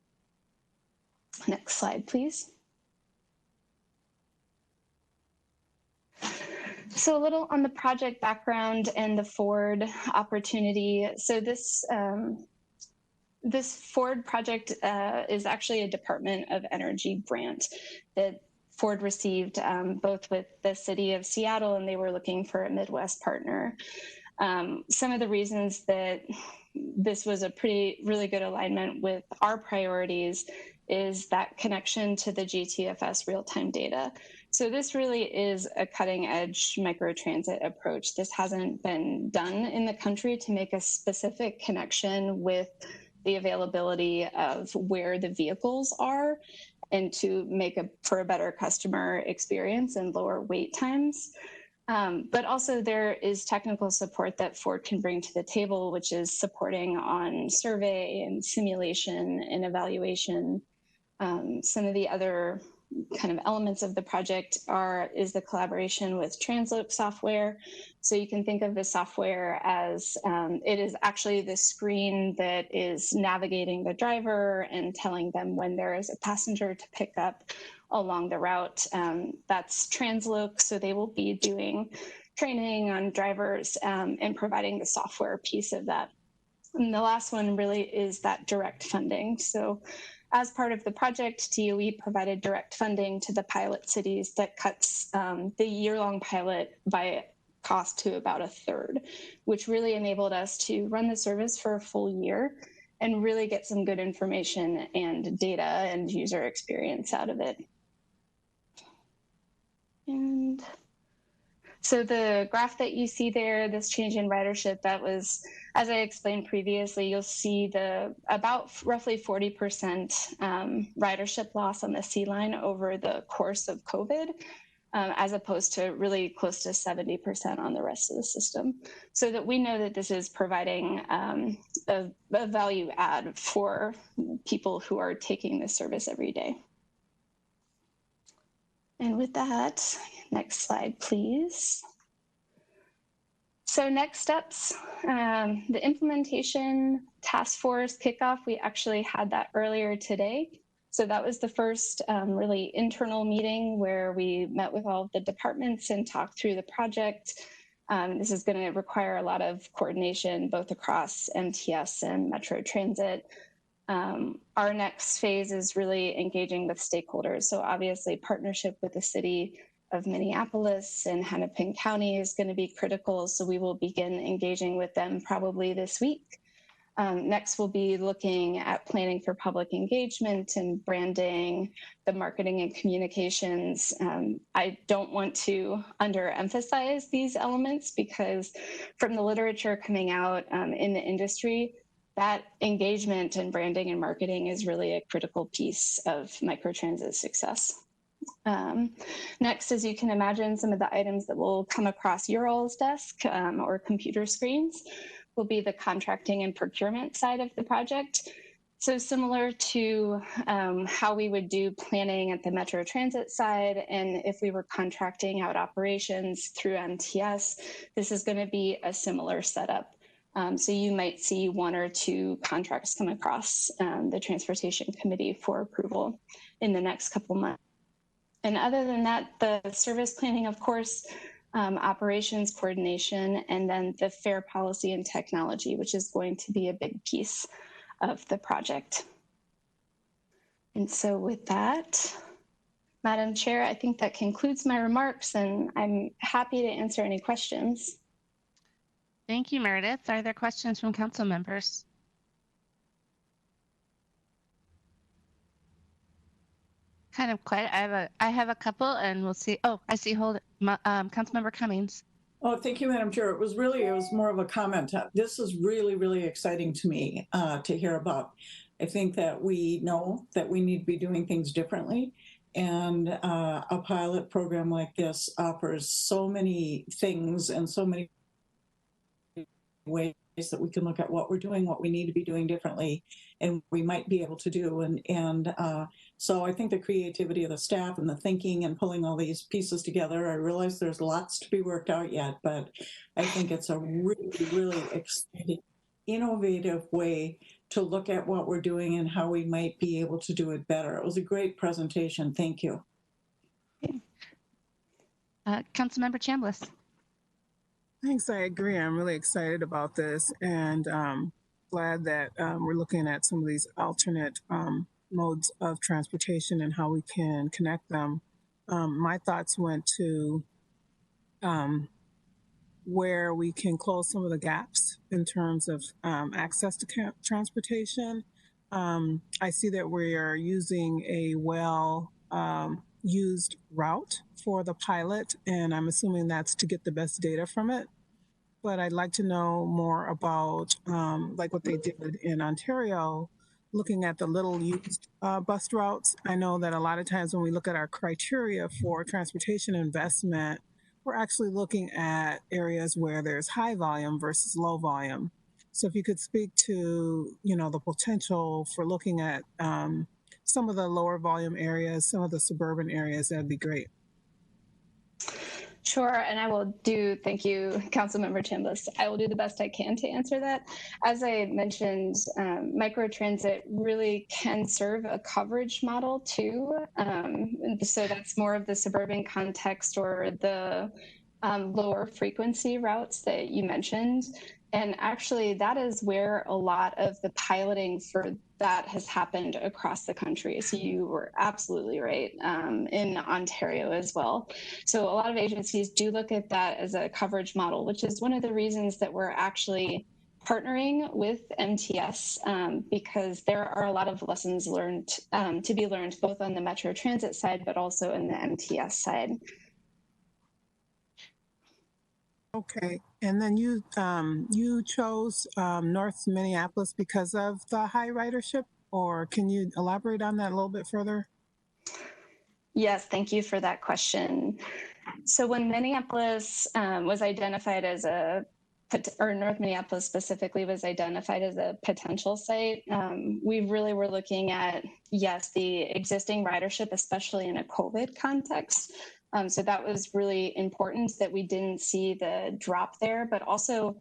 Next slide, please. So a little on the project background and the Ford opportunity. So this Ford project is actually a Department of Energy grant that Ford received both with the city of Seattle, and they were looking for a Midwest partner. Some of the reasons that this was a really good alignment with our priorities is that connection to the GTFS real-time data. So this really is a cutting-edge microtransit approach. This hasn't been done in the country to make a specific connection with the availability of where the vehicles are and to make for a better customer experience and lower wait times. But also there is technical support that Ford can bring to the table, which is supporting on survey and simulation and evaluation. Some of the other kind of elements of the project is the collaboration with Transloc software. So you can think of the software as it is actually the screen that is navigating the driver and telling them when there is a passenger to pick up along the route. That's Transloc, so they will be doing training on drivers and providing the software piece of that. And the last one really is that direct funding. So as part of the project, DOE provided direct funding to the pilot cities that cuts the year-long pilot by cost to about a third, which really enabled us to run the service for a full year and really get some good information and data and user experience out of it. And so the graph that you see there, this change in ridership, that was, as I explained previously, you'll see the about roughly 40% ridership loss on the C line over the course of COVID, as opposed to really close to 70% on the rest of the system. So that we know that this is providing a value add for people who are taking this service every day. And with that, next slide, please. So next steps, the implementation task force kickoff, we actually had that earlier today. So that was the first really internal meeting where we met with all of the departments and talked through the project. This is going to require a lot of coordination both across MTS and Metro Transit. Our next phase is really engaging with stakeholders. So obviously partnership with the city of Minneapolis and Hennepin County is going to be critical. So we will begin engaging with them probably this week. Next, we'll be looking at planning for public engagement and branding, the marketing and communications. I don't want to underemphasize these elements because from the literature coming out in the industry, that engagement and branding and marketing is really a critical piece of microtransit success. Next, as you can imagine, some of the items that will come across your all's desk or computer screens will be the contracting and procurement side of the project. So similar to how we would do planning at the Metro Transit side, and if we were contracting out operations through MTS, this is going to be a similar setup. So you might see one or two contracts come across the Transportation Committee for approval in the next couple months. And other than that, the service planning, of course, operations coordination, and then the fare policy and technology, which is going to be a big piece of the project. And so with that, Madam Chair, I think that concludes my remarks, and I'm happy to answer any questions. Thank you, Meredith. Are there questions from council members? Kind of quiet. I have a couple, and we'll see. Oh, I see. Councilmember Cummings. Oh, thank you, Madam Chair. It was more of a comment. This is really, really exciting to me to hear about. I think that we know that we need to be doing things differently, and a pilot program like this offers so many things and so many ways that we can look at what we're doing, what we need to be doing differently, and we might be able to do. So I think the creativity of the staff and the thinking and pulling all these pieces together, I realize there's lots to be worked out yet, but I think it's a really, really exciting innovative way to look at what we're doing and how we might be able to do it better. It was a great presentation. Thank you. Councilmember Chambliss. Thanks, I agree. I'm really excited about this and glad that we're looking at some of these alternate modes of transportation and how we can connect them. My thoughts went to where we can close some of the gaps in terms of access to transportation. I see that we are using a used route for the pilot, and I'm assuming that's to get the best data from it. But I'd like to know more about like what they did in Ontario, looking at the little used bus routes. I know that a lot of times when we look at our criteria for transportation investment, we're actually looking at areas where there's high volume versus low volume. So if you could speak to, the potential for looking at some of the lower volume areas, some of the suburban areas, that'd be great. Sure, and I will do, thank you, Councilmember Chambliss. I will do the best I can to answer that. As I mentioned, microtransit really can serve a coverage model too. So that's more of the suburban context or the lower frequency routes that you mentioned. And actually, that is where a lot of the piloting for that has happened across the country. So you were absolutely right, in Ontario as well. So a lot of agencies do look at that as a coverage model, which is one of the reasons that we're actually partnering with MTS, because there are a lot of lessons learned to be learned both on the Metro Transit side, but also in the MTS side. Okay, and then you chose North Minneapolis because of the high ridership, or can you elaborate on that a little bit further? Yes, thank you for that question. So when Minneapolis was identified as or North Minneapolis specifically was identified as a potential site, we really were looking at, yes, the existing ridership, especially in a COVID context. So that was really important that we didn't see the drop there, but also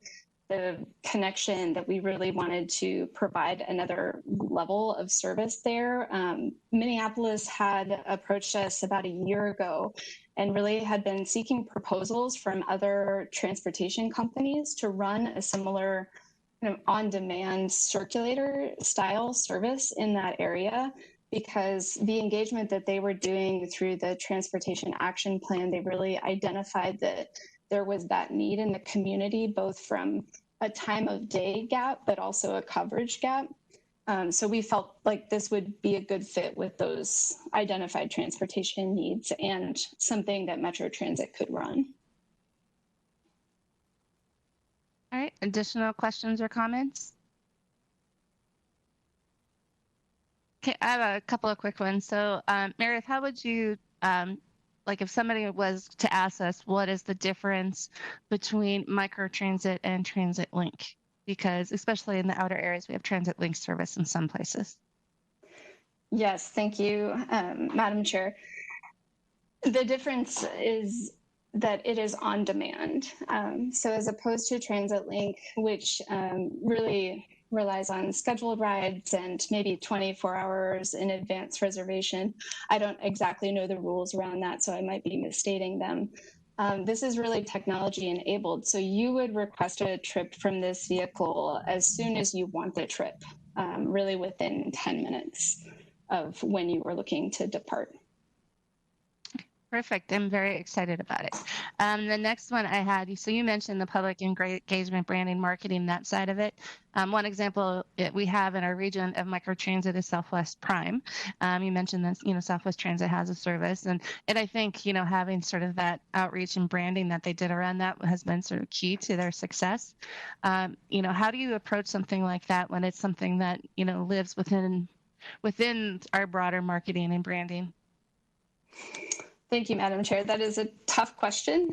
the connection that we really wanted to provide another level of service there. Minneapolis had approached us about a year ago and really had been seeking proposals from other transportation companies to run a similar on-demand circulator style service in that area, because the engagement that they were doing through the Transportation Action Plan, they really identified that there was that need in the community, both from a time of day gap, but also a coverage gap. So we felt like this would be a good fit with those identified transportation needs and something that Metro Transit could run. All right, additional questions or comments? Okay, I have a couple of quick ones. So, Meredith, how would you, like if somebody was to ask us, what is the difference between microtransit and transit link? Because especially in the outer areas, we have transit link service in some places. Yes, thank you, Madam Chair. The difference is that it is on demand. So as opposed to transit link, which really relies on scheduled rides and maybe 24 hours in advance reservation. I don't exactly know the rules around that, so I might be misstating them. This is really technology enabled. So you would request a trip from this vehicle as soon as you want the trip, really within 10 minutes of when you were looking to depart. Perfect. I'm very excited about it. The next one I had, so you mentioned the public engagement, branding, marketing, that side of it. One example we have in our region of microtransit is Southwest Prime. You mentioned this, Southwest Transit has a service, and I think, having sort of that outreach and branding that they did around that has been sort of key to their success. How do you approach something like that when it's something that, lives within our broader marketing and branding? Thank you, Madam Chair. That is a tough question.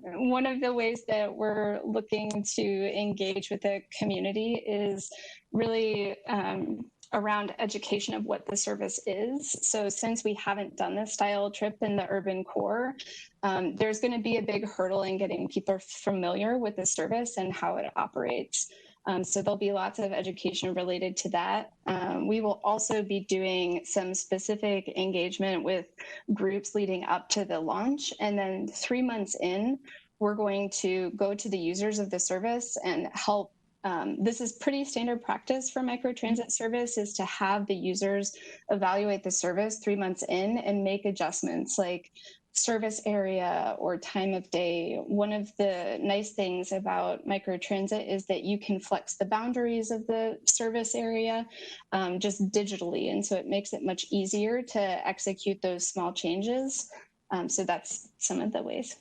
One of the ways that we're looking to engage with the community is really around education of what the service is. So since we haven't done this style trip in the urban core, there's going to be a big hurdle in getting people familiar with the service and how it operates. So there'll be lots of education related to that. We will also be doing some specific engagement with groups leading up to the launch. And then 3 months in, we're going to go to the users of the service and help. This is pretty standard practice for microtransit service, is to have the users evaluate the service 3 months in and make adjustments like service area or time of day. One of the nice things about microtransit is that you can flex the boundaries of the service area just digitally. And so it makes it much easier to execute those small changes. So that's some of the ways.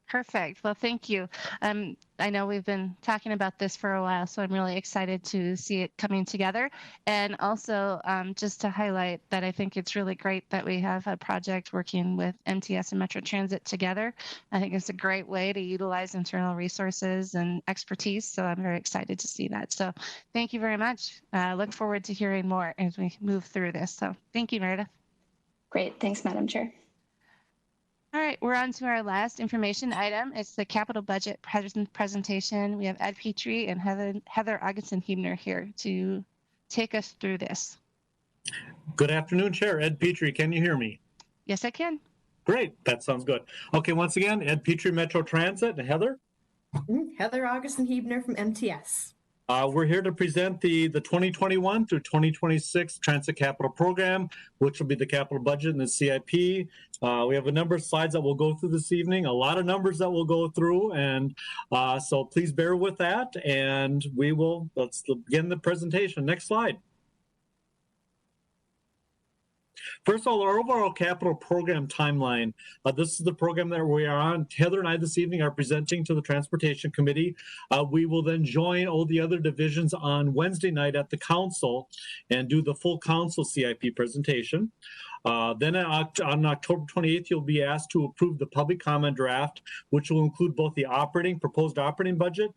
Perfect. Well, thank you. I know we've been talking about this for a while, so I'm really excited to see it coming together. And also, just to highlight that I think it's really great that we have a project working with MTS and Microtransit together. I think it's a great way to utilize internal resources and expertise, so I'm very excited to see that. So thank you very much. Look forward to hearing more as we move through this. So thank you, Meredith. Great. Thanks, Madam Chair. All right, we're on to our last information item. It's the capital budget presentation. We have Ed Petrie and Heather Augustin-Huebner here to take us through this. Good afternoon, Chair. Ed Petrie, can you hear me? Yes, I can. Great, that sounds good. Okay, once again, Ed Petrie, Metro Transit, and Heather? Heather Augustin-Huebner from MTS. We're here to present the 2021 through 2026 Transit Capital Program, which will be the capital budget and the CIP. We have a number of slides that we'll go through this evening, a lot of numbers that we'll go through, and so please bear with that, and let's begin the presentation. Next slide. First of all, our overall capital program timeline. This is the program that we are on. Heather and I this evening are presenting to the Transportation Committee. We will then join all the other divisions on Wednesday night at the council and do the full council CIP presentation. Then on October 28th, you'll be asked to approve the public comment draft, which will include both the proposed operating budget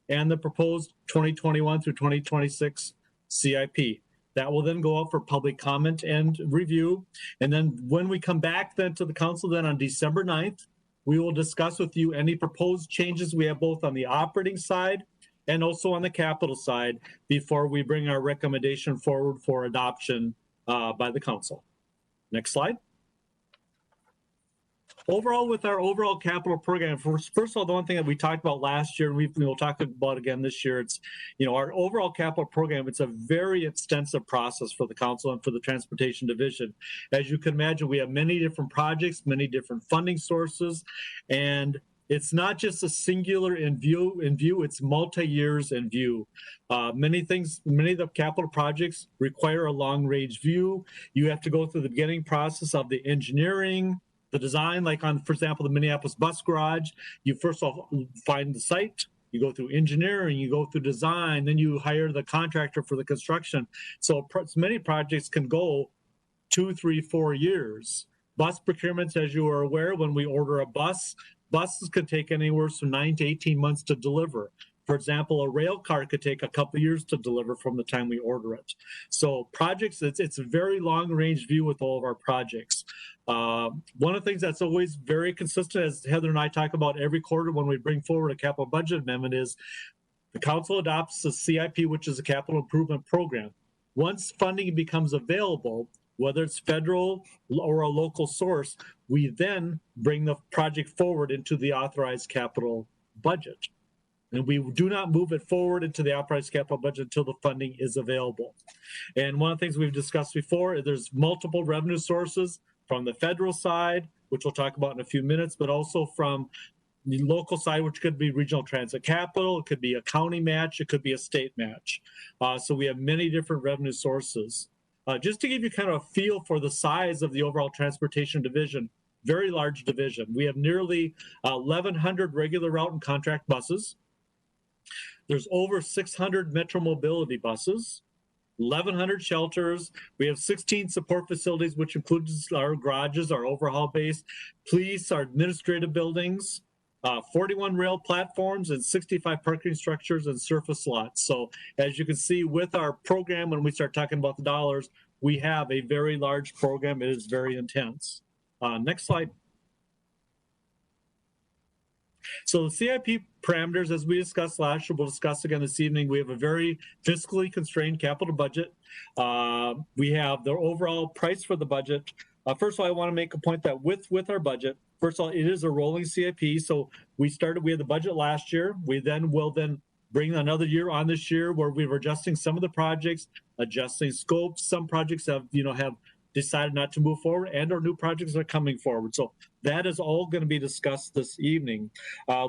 and the proposed 2021 through 2026 CIP. That will then go out for public comment and review. And then when we come back then to the council then on December 9th, we will discuss with you any proposed changes we have both on the operating side and also on the capital side before we bring our recommendation forward for adoption by the council. Next slide. Overall, with our overall capital program, first of all, the one thing that we talked about last year, and we'll talk about again this year, it's, our overall capital program, it's a very extensive process for the council and for the transportation division. As you can imagine, we have many different projects, many different funding sources, and it's not just a singular in view, it's multi-years in view. Many of the capital projects require a long-range view. You have to go through the beginning process of the engineering, the design, like on, for example, the Minneapolis bus garage. You first of all find the site, you go through engineering, you go through design, then you hire the contractor for the construction. So many projects can go 2, 3, 4 years. Bus procurements, as you are aware, when we order a bus, buses could take anywhere from 9 to 18 months to deliver. For example, a rail car could take a couple of years to deliver from the time we order it. So projects, it's a very long range view with all of our projects. One of the things that's always very consistent, as Heather and I talk about every quarter when we bring forward a capital budget amendment, is the council adopts the CIP, which is a capital improvement program. Once funding becomes available, whether it's federal or a local source, we then bring the project forward into the authorized capital budget. And we do not move it forward into the authorized capital budget until the funding is available. And one of the things we've discussed before, there's multiple revenue sources from the federal side, which we'll talk about in a few minutes, but also from the local side, which could be regional transit capital, it could be a county match, it could be a state match. So we have many different revenue sources. Just to give you kind of a feel for the size of the overall transportation division, very large division. We have nearly 1,100 regular route and contract buses. There's over 600 Metro Mobility buses, 1,100 shelters. We have 16 support facilities, which includes our garages, our overhaul base, police, our administrative buildings, 41 rail platforms, and 65 parking structures and surface lots. So as you can see with our program, when we start talking about the dollars, we have a very large program. It is very intense. Next slide. So the CIP parameters, as we discussed last year, we'll discuss again this evening. We have a very fiscally constrained capital budget. We have the overall price for the budget. First of all, I want to make a point that with our budget, first of all, it is a rolling CIP. So we had the budget last year. We will bring another year on this year where we were adjusting some of the projects, adjusting scopes. Some projects have decided not to move forward, and our new projects are coming forward. So that is all going to be discussed this evening.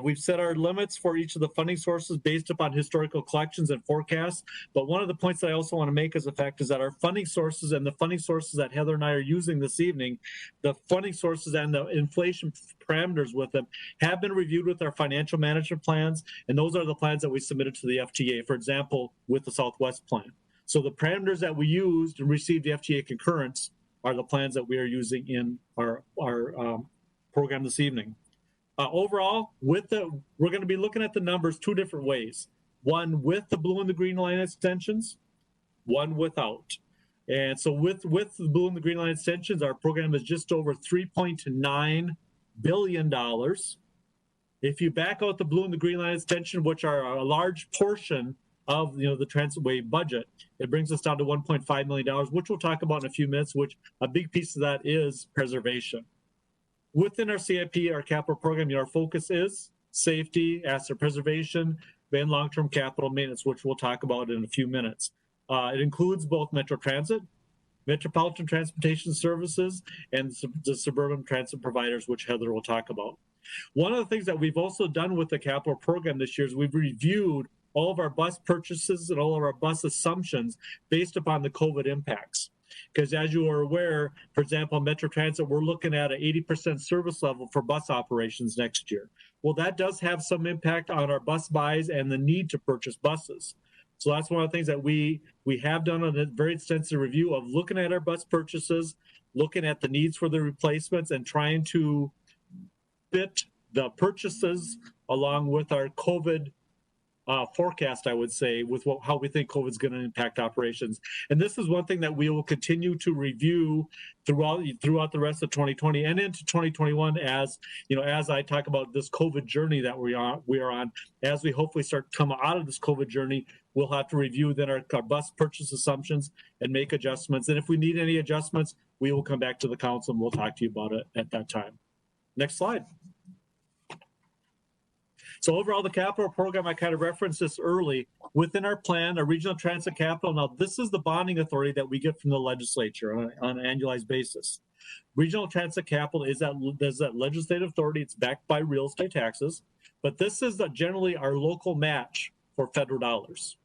We've set our limits for each of the funding sources based upon historical collections and forecasts. But one of the points that I also want to make as a fact is that our funding sources and the funding sources that Heather and I are using this evening, the funding sources and the inflation parameters with them have been reviewed with our financial management plans. And those are the plans that we submitted to the FTA, for example, with the Southwest plan. So the parameters that we used and received the FTA concurrence are the plans that we are using in our program this evening. Overall, we're going to be looking at the numbers two different ways. One with the blue and the green line extensions, one without. And so with the blue and the green line extensions, our program is just over $3.9 billion. If you back out the blue and the green line extension, which are a large portion of the Transitway budget, it brings us down to $1.5 million, which we'll talk about in a few minutes, which a big piece of that is preservation. Within our CIP, our capital program, our focus is safety, asset preservation, and long-term capital maintenance, which we'll talk about in a few minutes. It includes both Metro Transit, Metropolitan Transportation Services, and the suburban transit providers, which Heather will talk about. One of the things that we've also done with the capital program this year is we've reviewed all of our bus purchases and all of our bus assumptions based upon the COVID impacts. Because as you are aware, for example, Metro Transit, we're looking at an 80% service level for bus operations next year. Well, that does have some impact on our bus buys and the need to purchase buses. So that's one of the things that we have done a very extensive review of looking at our bus purchases, looking at the needs for the replacements, and trying to fit the purchases along with our COVID forecast, I would say, with how we think COVID is going to impact operations. And this is one thing that we will continue to review throughout the rest of 2020 and into 2021 as I talk about this COVID journey that we are on. As we hopefully start to come out of this COVID journey, we'll have to review then our bus purchase assumptions and make adjustments. And if we need any adjustments, we will come back to the council and we'll talk to you about it at that time. Next slide. So overall, the capital program, I kind of referenced this early. Within our plan, our regional transit capital, now this is the bonding authority that we get from the legislature on an annualized basis. Regional transit capital is that legislative authority. It's backed by real estate taxes, but this is generally our local match for federal dollars.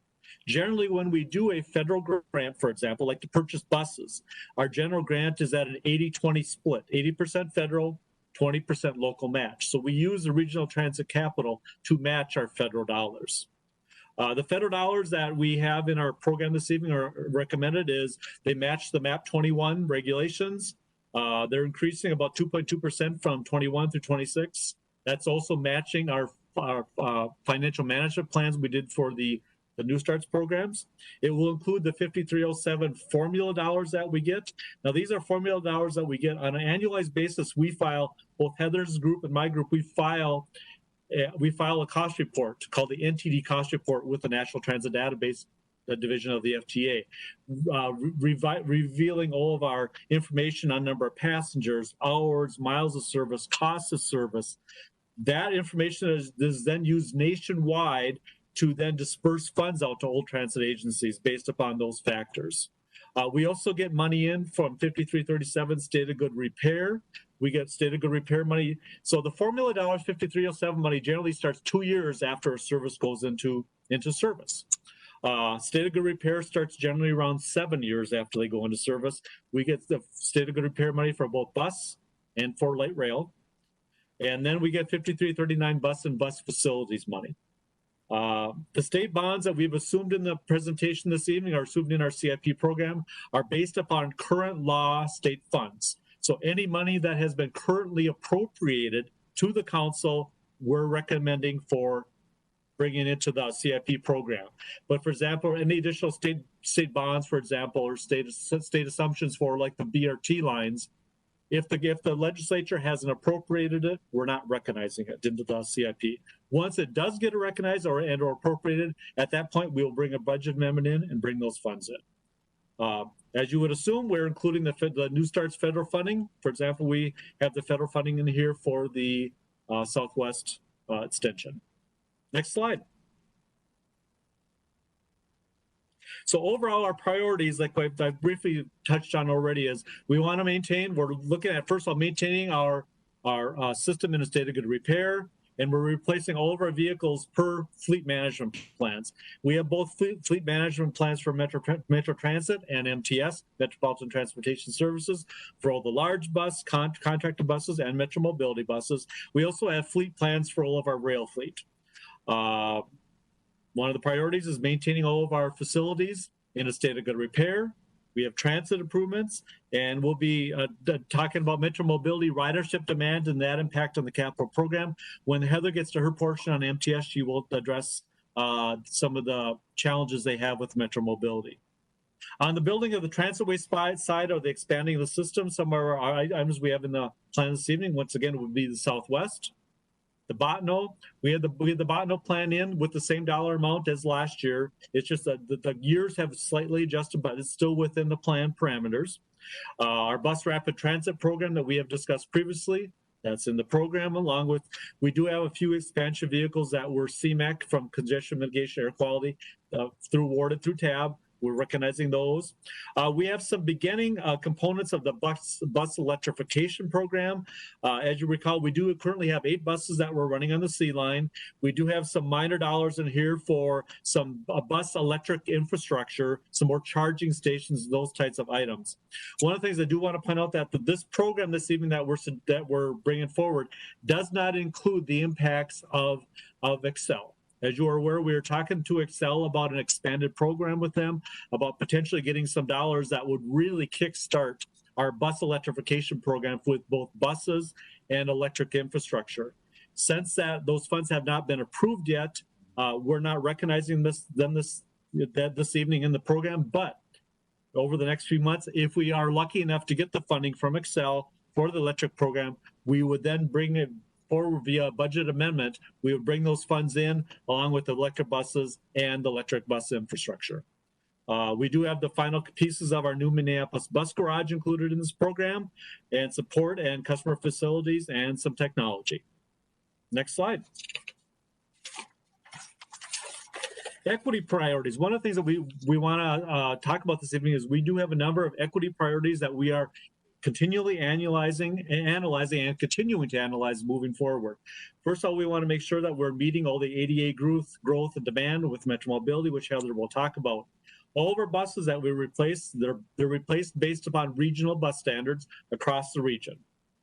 Generally, when we do a federal grant, for example, like to purchase buses, our general grant is at an 80-20 split, 80% federal, 20% local match. So we use the regional transit capital to match our federal dollars. The federal dollars that we have in our program this evening are recommended is they match the MAP 21 regulations. They're increasing about 2.2% from 21 through 26. That's also matching our financial management plans we did for the New Starts programs. It will include the 5307 formula dollars that we get. Now, these are formula dollars that we get on an annualized basis. We file, both Heather's group and my group, we file a cost report called the NTD cost report with the National Transit Database division of the FTA, revealing all of our information on number of passengers, hours, miles of service, cost of service. That information is then used nationwide to then disperse funds out to old transit agencies based upon those factors. We also get money in from 5337 State of Good Repair. We get State of Good Repair money. So the formula dollars 5307 money generally starts 2 years after a service goes into service. State of Good Repair starts generally around 7 years after they go into service. We get the State of Good Repair money for both bus and for light rail. And then we get 5339 bus and bus facilities money. The state bonds that we've assumed in the presentation this evening are assumed in our CIP program are based upon current law state funds. So any money that has been currently appropriated to the council, we're recommending for bringing into the CIP program. But for example, any additional state bonds, for example, or state assumptions for like the BRT lines, If the legislature hasn't appropriated it, we're not recognizing it into the CIP. Once it does get recognized or appropriated, at that point, we will bring a budget amendment in and bring those funds in. As you would assume, we're including the New Start's federal funding. For example, we have the federal funding in here for the Southwest extension. Next slide. So overall, our priorities, like I've briefly touched on already, is we want to maintain, we're looking at, first of all, maintaining our system in a state of good repair, and we're replacing all of our vehicles per fleet management plans. We have both fleet management plans for Microtransit and MTS, Metropolitan Transportation Services, for all the large bus, contracted buses, and Metro Mobility buses. We also have fleet plans for all of our rail fleet. One of the priorities is maintaining all of our facilities in a state of good repair. We have transit improvements, and we'll be talking about Metro Mobility ridership demand and that impact on the capital program. When Heather gets to her portion on MTS, she will address some of the challenges they have with Metro Mobility. On the building of the transitway side or the expanding of the system, some of our items we have in the plan this evening, once again, would be the Southwest. The Botno, we had the Botno plan in with the same dollar amount as last year. It's just that the years have slightly adjusted, but it's still within the plan parameters. Our bus rapid transit program that we have discussed previously, that's in the program, along with, we do have a few expansion vehicles that were CMAQ from congestion mitigation air quality awarded through TAB. We're recognizing those. We have some beginning components of the bus electrification program. As you recall, we do currently have 8 buses that we're running on the C line. We do have some minor dollars in here for some bus electric infrastructure, some more charging stations, those types of items. One of the things I do want to point out that this program this evening that we're bringing forward does not include the impacts of Excel. As you are aware, we are talking to Excel about an expanded program with them, about potentially getting some dollars that would really kickstart our bus electrification program with both buses and electric infrastructure. Since those funds have not been approved yet, we're not recognizing them this evening in the program, but over the next few months, if we are lucky enough to get the funding from Excel for the electric program, we would then bring it forward via budget amendment. We would bring those funds in along with the electric buses and electric bus infrastructure. We do have the final pieces of our new Minneapolis bus garage included in this program, and support and customer facilities and some technology. Next slide. Equity priorities. One of the things that we want to talk about this evening is we do have a number of equity priorities that we are continually analyzing and continuing to analyze moving forward. First of all, we want to make sure that we're meeting all the ADA growth and demand with Metro Mobility, which Heather will talk about. All of our buses that we replace, they're replaced based upon regional bus standards across the region.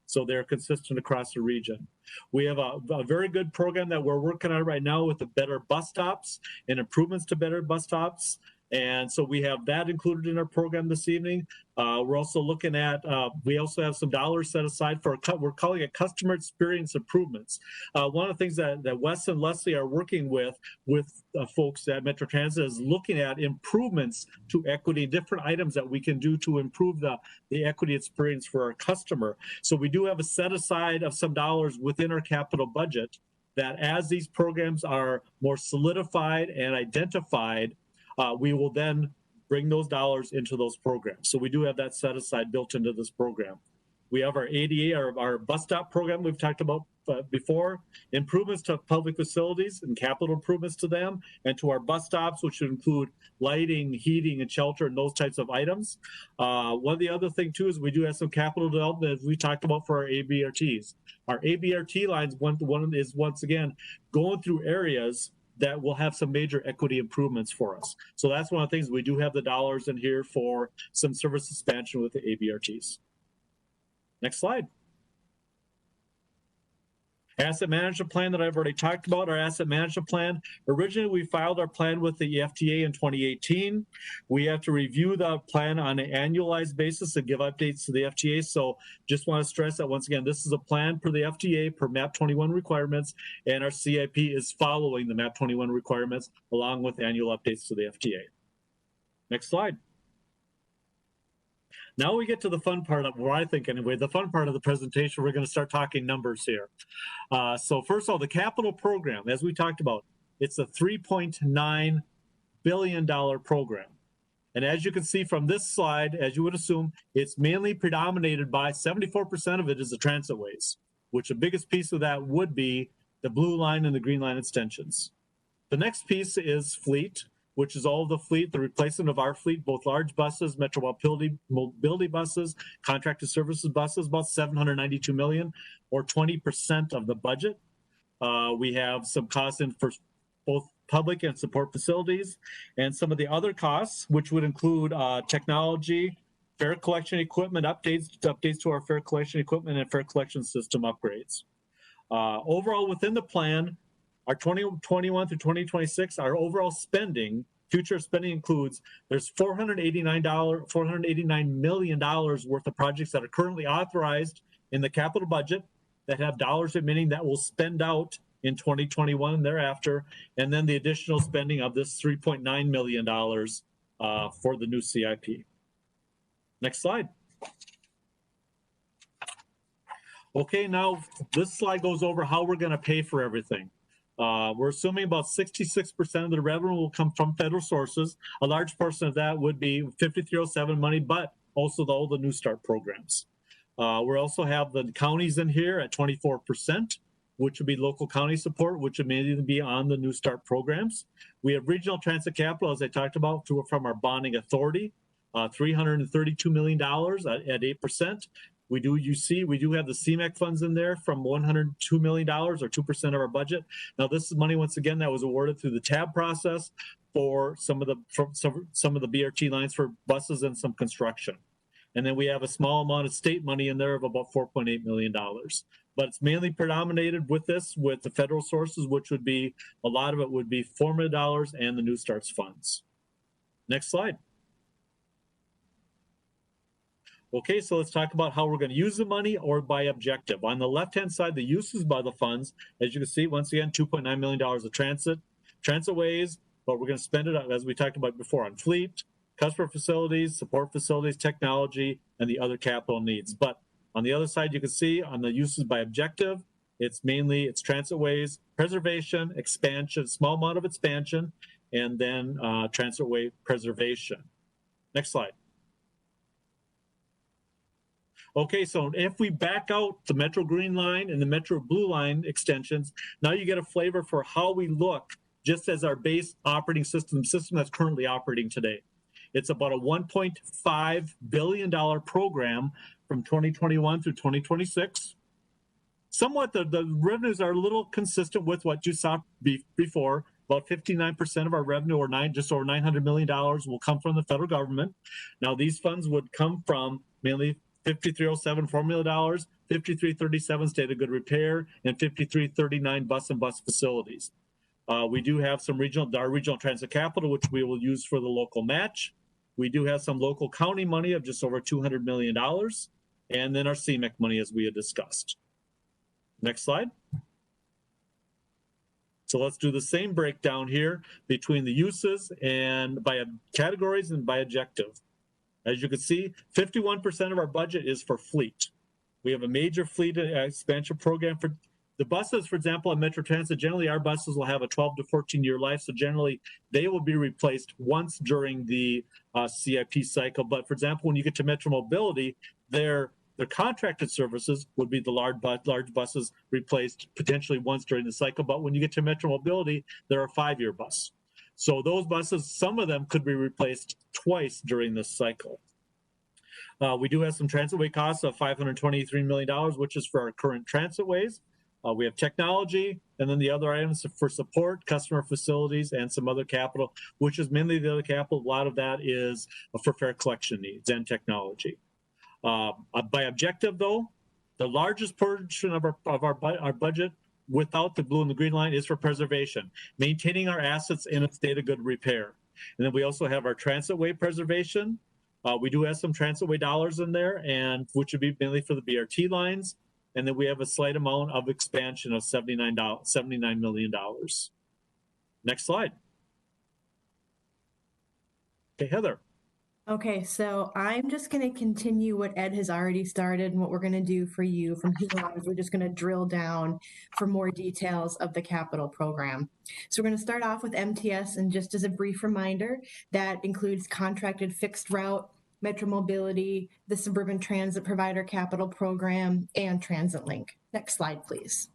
So they're consistent across the region. We have a very good program that we're working on right now with the better bus stops and improvements to better bus stops. And so we have that included in our program this evening. We're also looking at, we also have some dollars set aside for, we're calling it customer experience improvements. One of the things that Wes and Leslie are working with folks at Microtransit is looking at improvements to equity, different items that we can do to improve the equity experience for our customer. So we do have a set aside of some dollars within our capital budget that as these programs are more solidified and identified, we will then bring those dollars into those programs. So we do have that set aside built into this program. We have our ADA, our bus stop program we've talked about before, improvements to public facilities and capital improvements to them, and to our bus stops, which would include lighting, heating, and shelter, and those types of items. One of the other thing too is we do have some capital development, as we talked about, for our ABRTs. Our ABRT lines, one is once again going through areas that will have some major equity improvements for us. So that's one of the things, we do have the dollars in here for some service expansion with the ABRTs. Next slide. Asset management plan that I've already talked about, our asset management plan. Originally, we filed our plan with the FTA in 2018. We have to review the plan on an annualized basis and give updates to the FTA. So just want to stress that once again, this is a plan per the FTA, per MAP 21 requirements, and our CIP is following the MAP 21 requirements along with annual updates to the FTA. Next slide. Now we get to the fun part of, well, I think anyway, the fun part of the presentation. We're going to start talking numbers here. So first of all, the capital program, as we talked about, it's a $3.9 billion program. And as you can see from this slide, as you would assume, it's mainly predominated by 74% of it is the transit ways, which the biggest piece of that would be the blue line and the green line extensions. The next piece is fleet, which is all of the fleet, the replacement of our fleet, both large buses, Metropolitan mobility buses, contracted services buses, about $792 million, or 20% of the budget. We have some costs in for both public and support facilities, and some of the other costs, which would include technology, fare collection equipment updates to our fare collection equipment, and fare collection system upgrades. Overall, within the plan, our 2021 through 2026, our overall spending, future spending includes, there's $489 million worth of projects that are currently authorized in the capital budget that have dollars remaining that will spend out in 2021 and thereafter, and then the additional spending of this $3.9 million for the new CIP. Next slide. Okay, now this slide goes over how we're going to pay for everything. We're assuming about 66% of the revenue will come from federal sources. A large portion of that would be 5307 money, but also all the New Start programs. We also have the counties in here at 24%, which would be local county support, which would mainly be on the New Start programs. We have regional transit capital, as I talked about, from our bonding authority, $332 million at 8%. We do have the CMAQ funds in there from $102 million, or 2% of our budget. Now, this is money, once again, that was awarded through the TAB process for some of the BRT lines for buses and some construction. And then we have a small amount of state money in there of about $4.8 million. But it's mainly predominated with the federal sources, which would be, a lot of it would be formula dollars and the New Starts funds. Next slide. Okay, so let's talk about how we're going to use the money or by objective. On the left-hand side, the uses by the funds, as you can see, once again, $2.9 million of transit ways, but we're going to spend it, as we talked about before, on fleet, customer facilities, support facilities, technology, and the other capital needs. But on the other side, you can see on the uses by objective, it's transit ways, preservation, expansion, small amount of expansion, and then transit way preservation. Next slide. Okay, so if we back out the Metro Green Line and the Metro Blue Line extensions, now you get a flavor for how we look just as our base operating system that's currently operating today. It's about a $1.5 billion program from 2021 through 2026. Somewhat, the revenues are a little consistent with what you saw before. About 59% of our revenue, or just over $900 million, will come from the federal government. Now, these funds would come from mainly 5307 formula dollars, 5337 state of good repair, and 5339 bus and bus facilities. We do have some our regional transit capital, which we will use for the local match. We do have some local county money of just over $200 million, and then our CMAQ money, as we had discussed. Next slide. So let's do the same breakdown here between the uses and by categories and by objective. As you can see, 51% of our budget is for fleet. We have a major fleet expansion program for the buses. For example, on Microtransit, generally our buses will have a 12 to 14-year life. So generally, they will be replaced once during the CIP cycle. But for example, when you get to Metro Mobility, their contracted services would be the large buses replaced potentially once during the cycle. But when you get to Metro Mobility, they're a 5-year bus. So those buses, some of them could be replaced twice during this cycle. We do have some transitway costs of $523 million, which is for our current transitways. We have technology, and then the other items for support, customer facilities, and some other capital, which is mainly the other capital. A lot of that is for fare collection needs and technology. By objective, though, the largest portion of our budget without the blue and the green line is for preservation, maintaining our assets in a state of good repair. And then we also have our transitway preservation. We do have some transitway dollars in there, and which would be mainly for the BRT lines. And then we have a slight amount of expansion of $79 million. Next slide. Okay, Heather. Okay, so I'm just going to continue what Ed has already started, and what we're going to do for you from here on is we're just going to drill down for more details of the capital program. So we're going to start off with MTS, and just as a brief reminder, that includes contracted fixed route, Metro Mobility, the Suburban Transit Provider Capital Program, and Transit Link. Next slide, please.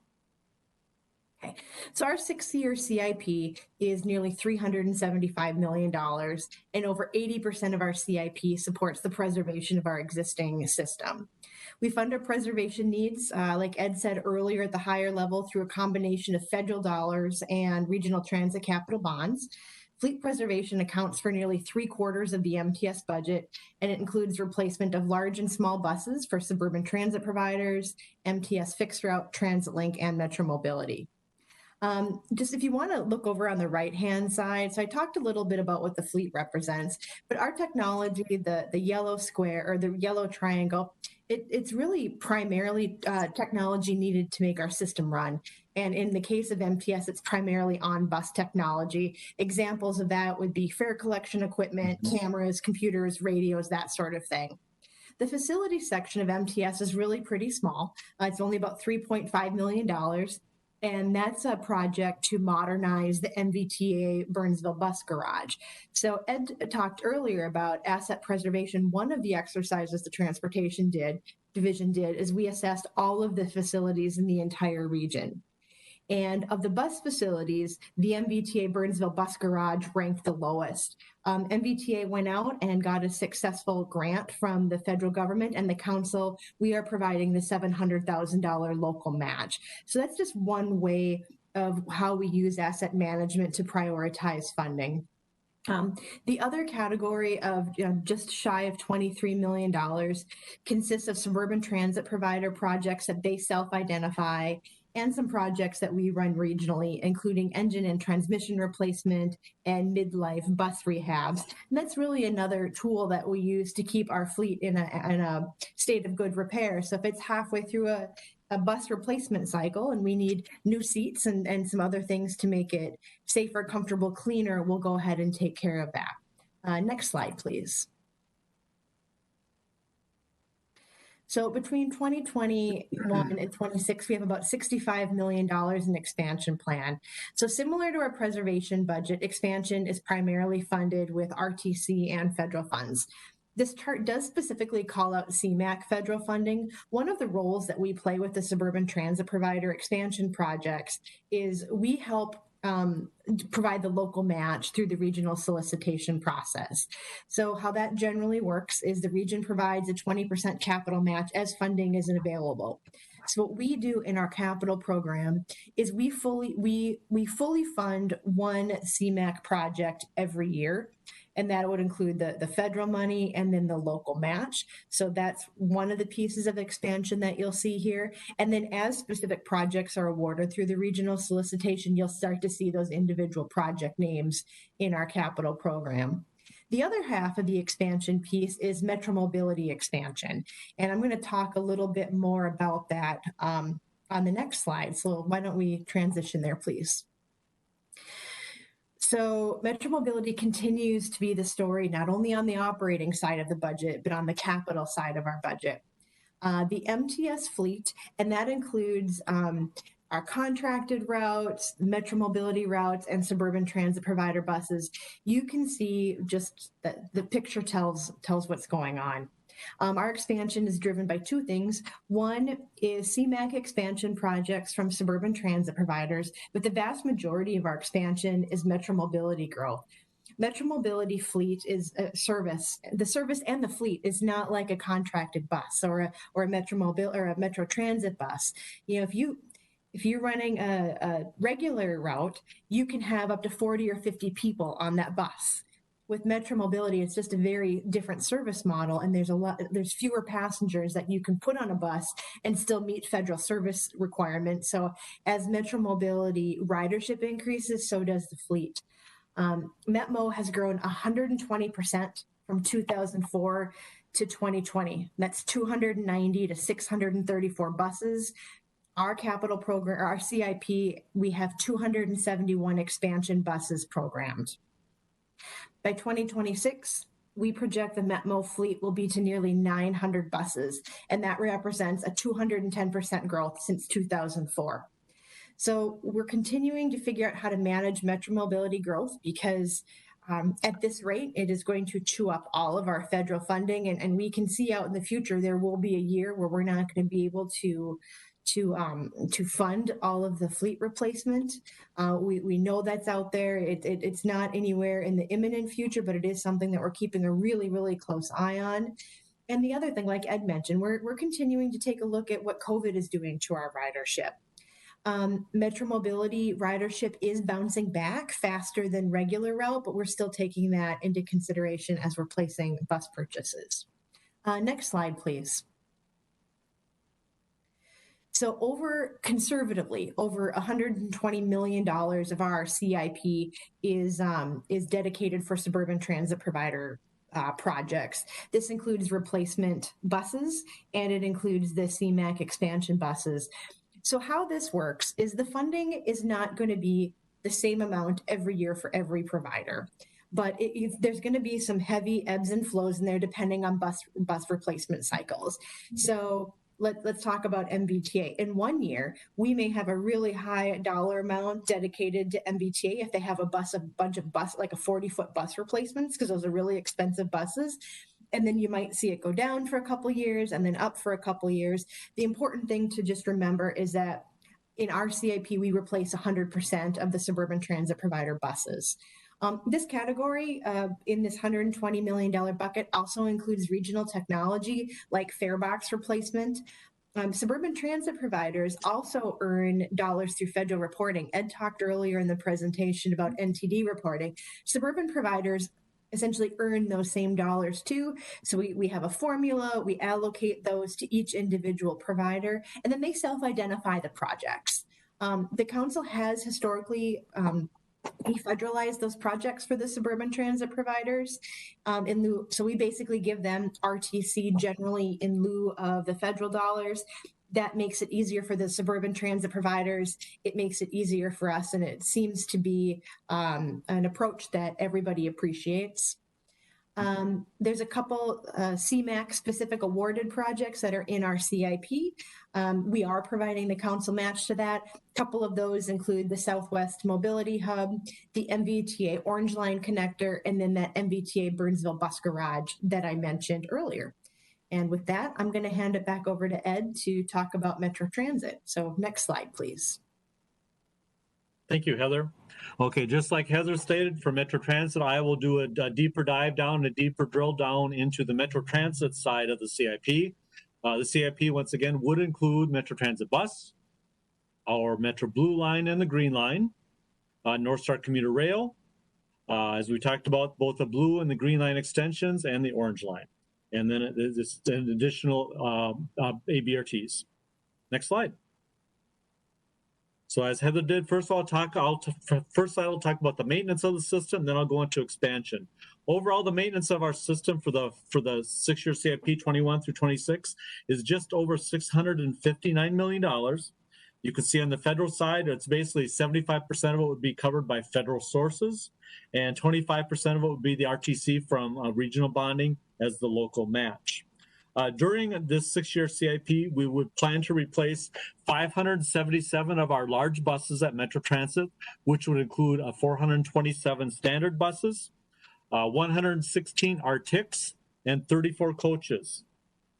Okay, so our 6-year CIP is nearly $375 million, and over 80% of our CIP supports the preservation of our existing system. We fund our preservation needs, like Ed said earlier, at the higher level through a combination of federal dollars and regional transit capital bonds. Fleet preservation accounts for nearly 3/4 of the MTS budget, and it includes replacement of large and small buses for suburban transit providers, MTS fixed route, Transit Link, and Metro Mobility. Just if you want to look over on the right-hand side, so I talked a little bit about what the fleet represents, but our technology, the yellow square or the yellow triangle, it's really primarily technology needed to make our system run. And in the case of MTS, it's primarily on-bus technology. Examples of that would be fare collection equipment, cameras, computers, radios, that sort of thing. The facility section of MTS is really pretty small. It's only about $3.5 million. And that's a project to modernize the MVTA Burnsville bus garage. So Ed talked earlier about asset preservation. One of the exercises the transportation division did is we assessed all of the facilities in the entire region. And of the bus facilities, the MVTA Burnsville bus garage ranked the lowest. MVTA went out and got a successful grant from the federal government and the council. We are providing the $700,000 local match. So that's just one way of how we use asset management to prioritize funding. The other category of just shy of $23 million consists of suburban transit provider projects that they self-identify, and some projects that we run regionally, including engine and transmission replacement and midlife bus rehabs. And that's really another tool that we use to keep our fleet in a state of good repair. So if it's halfway through a bus replacement cycle and we need new seats and some other things to make it safer, comfortable, cleaner, we'll go ahead and take care of that. Next slide, please. So between 2021 and 26, we have about $65 million in expansion plan. So similar to our preservation budget, expansion is primarily funded with RTC and federal funds. This chart does specifically call out CMAQ federal funding. One of the roles that we play with the suburban transit provider expansion projects is we help provide the local match through the regional solicitation process. So how that generally works is the region provides a 20% capital match as funding isn't available. So what we do in our capital program is we fully fund one CMAQ project every year. And that would include the federal money and then the local match. So that's one of the pieces of expansion that you'll see here. And then as specific projects are awarded through the regional solicitation, you'll start to see those individual project names in our capital program. The other half of the expansion piece is Metro Mobility expansion. And I'm going to talk a little bit more about that on the next slide. So why don't we transition there, please? So Metro Mobility continues to be the story, not only on the operating side of the budget, but on the capital side of our budget. The MTS fleet, and that includes our contracted routes, Metro Mobility routes, and suburban transit provider buses. You can see just that the picture tells what's going on. Our expansion is driven by two things. One is CMAQ expansion projects from suburban transit providers, but the vast majority of our expansion is Metro Mobility growth. Metro Mobility fleet is a service. The service and the fleet is not like a contracted bus or a Metro Transit bus. You know, if you're running a regular route, you can have up to 40 or 50 people on that bus. With Metro Mobility, it's just a very different service model, and there's fewer passengers that you can put on a bus and still meet federal service requirements. So as Metro Mobility ridership increases, so does the fleet. Metmo has grown 120% from 2004 to 2020. That's 290 to 634 buses. Our capital program, our CIP, we have 271 expansion buses programmed. By 2026, we project the Metmo fleet will be to nearly 900 buses, and that represents a 210% growth since 2004. So we're continuing to figure out how to manage Metro mobility growth because at this rate, it is going to chew up all of our federal funding, and we can see out in the future there will be a year where we're not going to be able to fund all of the fleet replacement. We know that's out there. It's not anywhere in the imminent future, but it is something that we're keeping a really, really close eye on. And the other thing, like Ed mentioned, we're continuing to take a look at what COVID is doing to our ridership. Metro mobility ridership is bouncing back faster than regular route, but we're still taking that into consideration as we're placing bus purchases. Next slide, please. So conservatively, over $120 million of our CIP is dedicated for suburban transit provider projects. This includes replacement buses, and it includes the CMAQ expansion buses. So how this works is the funding is not going to be the same amount every year for every provider, but there's going to be some heavy ebbs and flows in there depending on bus replacement cycles. So let's talk about MBTA. In 1 year, we may have a really high dollar amount dedicated to MBTA if they have a bunch of like a 40-foot bus replacements, because those are really expensive buses. And then you might see it go down for a couple years and then up for a couple years. The important thing to just remember is that in our CIP, we replace 100% of the suburban transit provider buses. This category in this $120 million bucket also includes regional technology like fare box replacement. Suburban transit providers also earn dollars through federal reporting. Ed talked earlier in the presentation about NTD reporting. Suburban providers essentially earn those same dollars too. So we have a formula, we allocate those to each individual provider, and then they self-identify the projects. The council has historically defederalized those projects for the suburban transit providers. So we basically give them RTC generally in lieu of the federal dollars. That makes it easier for the suburban transit providers. It makes it easier for us, and it seems to be an approach that everybody appreciates. There's a couple CMAQ specific awarded projects that are in our CIP. We are providing the council match to that. A couple of those include the Southwest Mobility Hub, the MBTA Orange Line Connector, and then that MBTA Burnsville Bus Garage that I mentioned earlier. And with that, I'm going to hand it back over to Ed to talk about Metro Transit. So next slide, please. Thank you, Heather. Okay, just like Heather stated, for Metro Transit, I will do a deeper dive down, a deeper drill down into the Metro Transit side of the CIP. The CIP, once again, would include Metro Transit Bus, our Metro Blue Line and the Green Line, North Star Commuter Rail, as we talked about, both the Blue and the Green Line extensions and the Orange Line. And then it's an additional ABRTs. Next slide. So as Heather did, first I'll talk about the maintenance of the system, then I'll go into expansion. Overall, the maintenance of our system for the 6-year CIP 21 through 26 is just over $659 million. You can see on the federal side, it's basically 75% of it would be covered by federal sources, and 25% of it would be the RTC from regional bonding as the local match. During this 6-year CIP, we would plan to replace 577 of our large buses at Metro Transit, which would include 427 standard buses, 116 RTICs, and 34 coaches.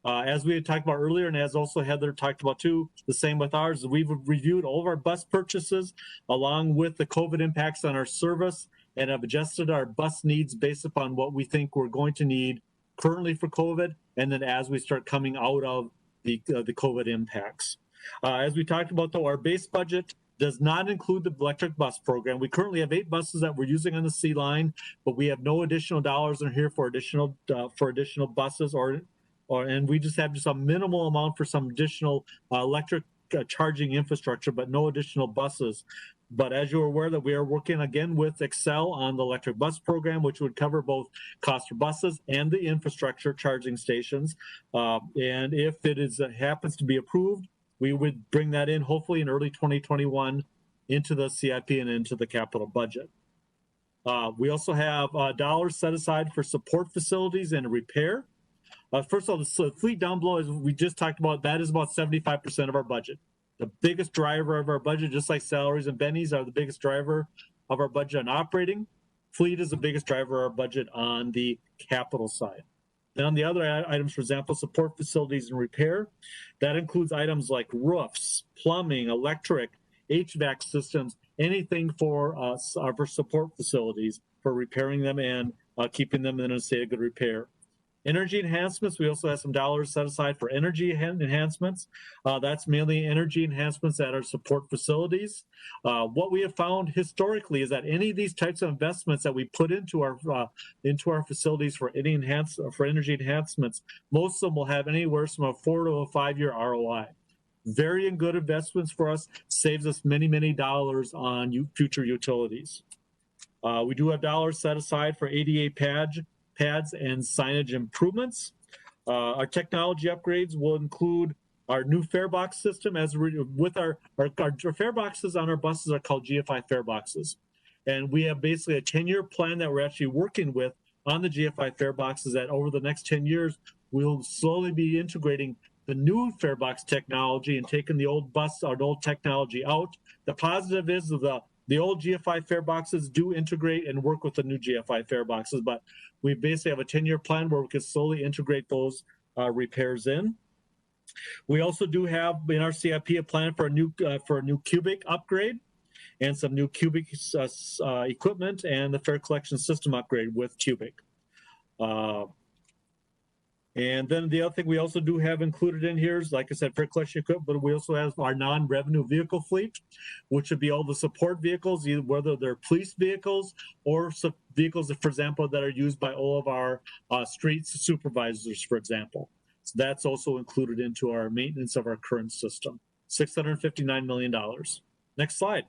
As we had talked about earlier, and as also Heather talked about too, the same with ours, we've reviewed all of our bus purchases along with the COVID impacts on our service and have adjusted our bus needs based upon what we think we're going to need currently for COVID, and then as we start coming out of the COVID impacts. As we talked about though, our base budget does not include the electric bus program. We currently have 8 buses that we're using on the C line, but we have no additional dollars in here for additional buses and we just have a minimal amount for some additional electric charging infrastructure, but no additional buses. But as you're aware that we are working again with Excel on the electric bus program, which would cover both cost for buses and the infrastructure charging stations. And if it happens to be approved, we would bring that in hopefully in early 2021 into the CIP and into the capital budget. We also have dollars set aside for support facilities and repair. First of all, the fleet down below, as we just talked about, that is about 75% of our budget. The biggest driver of our budget, just like salaries and bennies are the biggest driver of our budget on operating, fleet is the biggest driver of our budget on the capital side. Then on the other items, for example, support facilities and repair, that includes items like roofs, plumbing, electric, HVAC systems, anything for support facilities, for repairing them and keeping them in a state of good repair. Energy enhancements, we also have some dollars set aside for energy enhancements. That's mainly energy enhancements at our support facilities. What we have found historically is that any of these types of investments that we put into our facilities for energy enhancements, most of them will have anywhere from a 4 to a 5 year ROI. Very good investments for us, saves us many, many dollars on future utilities. We do have dollars set aside for ADA pads and signage improvements. Our technology upgrades will include our new fare box system. With our fare boxes on our buses are called GFI fare boxes. And we have basically a 10-year plan that we're actually working with on the GFI fare boxes that over the next 10 years, we'll slowly be integrating the new fare box technology and taking the old technology out. The positive is the old GFI fare boxes do integrate and work with the new GFI fare boxes, but we basically have a 10-year plan where we can slowly integrate those repairs in. We also do have in our CIP a plan for a new cubic upgrade and some new cubic equipment and the fare collection system upgrade with cubic. And then the other thing we also do have included in here is, like I said, fare collection equipment, but we also have our non-revenue vehicle fleet, which would be all the support vehicles, either whether they're police vehicles or vehicles, for example, that are used by all of our street supervisors, for example. So that's also included into our maintenance of our current system, $659 million. Next slide.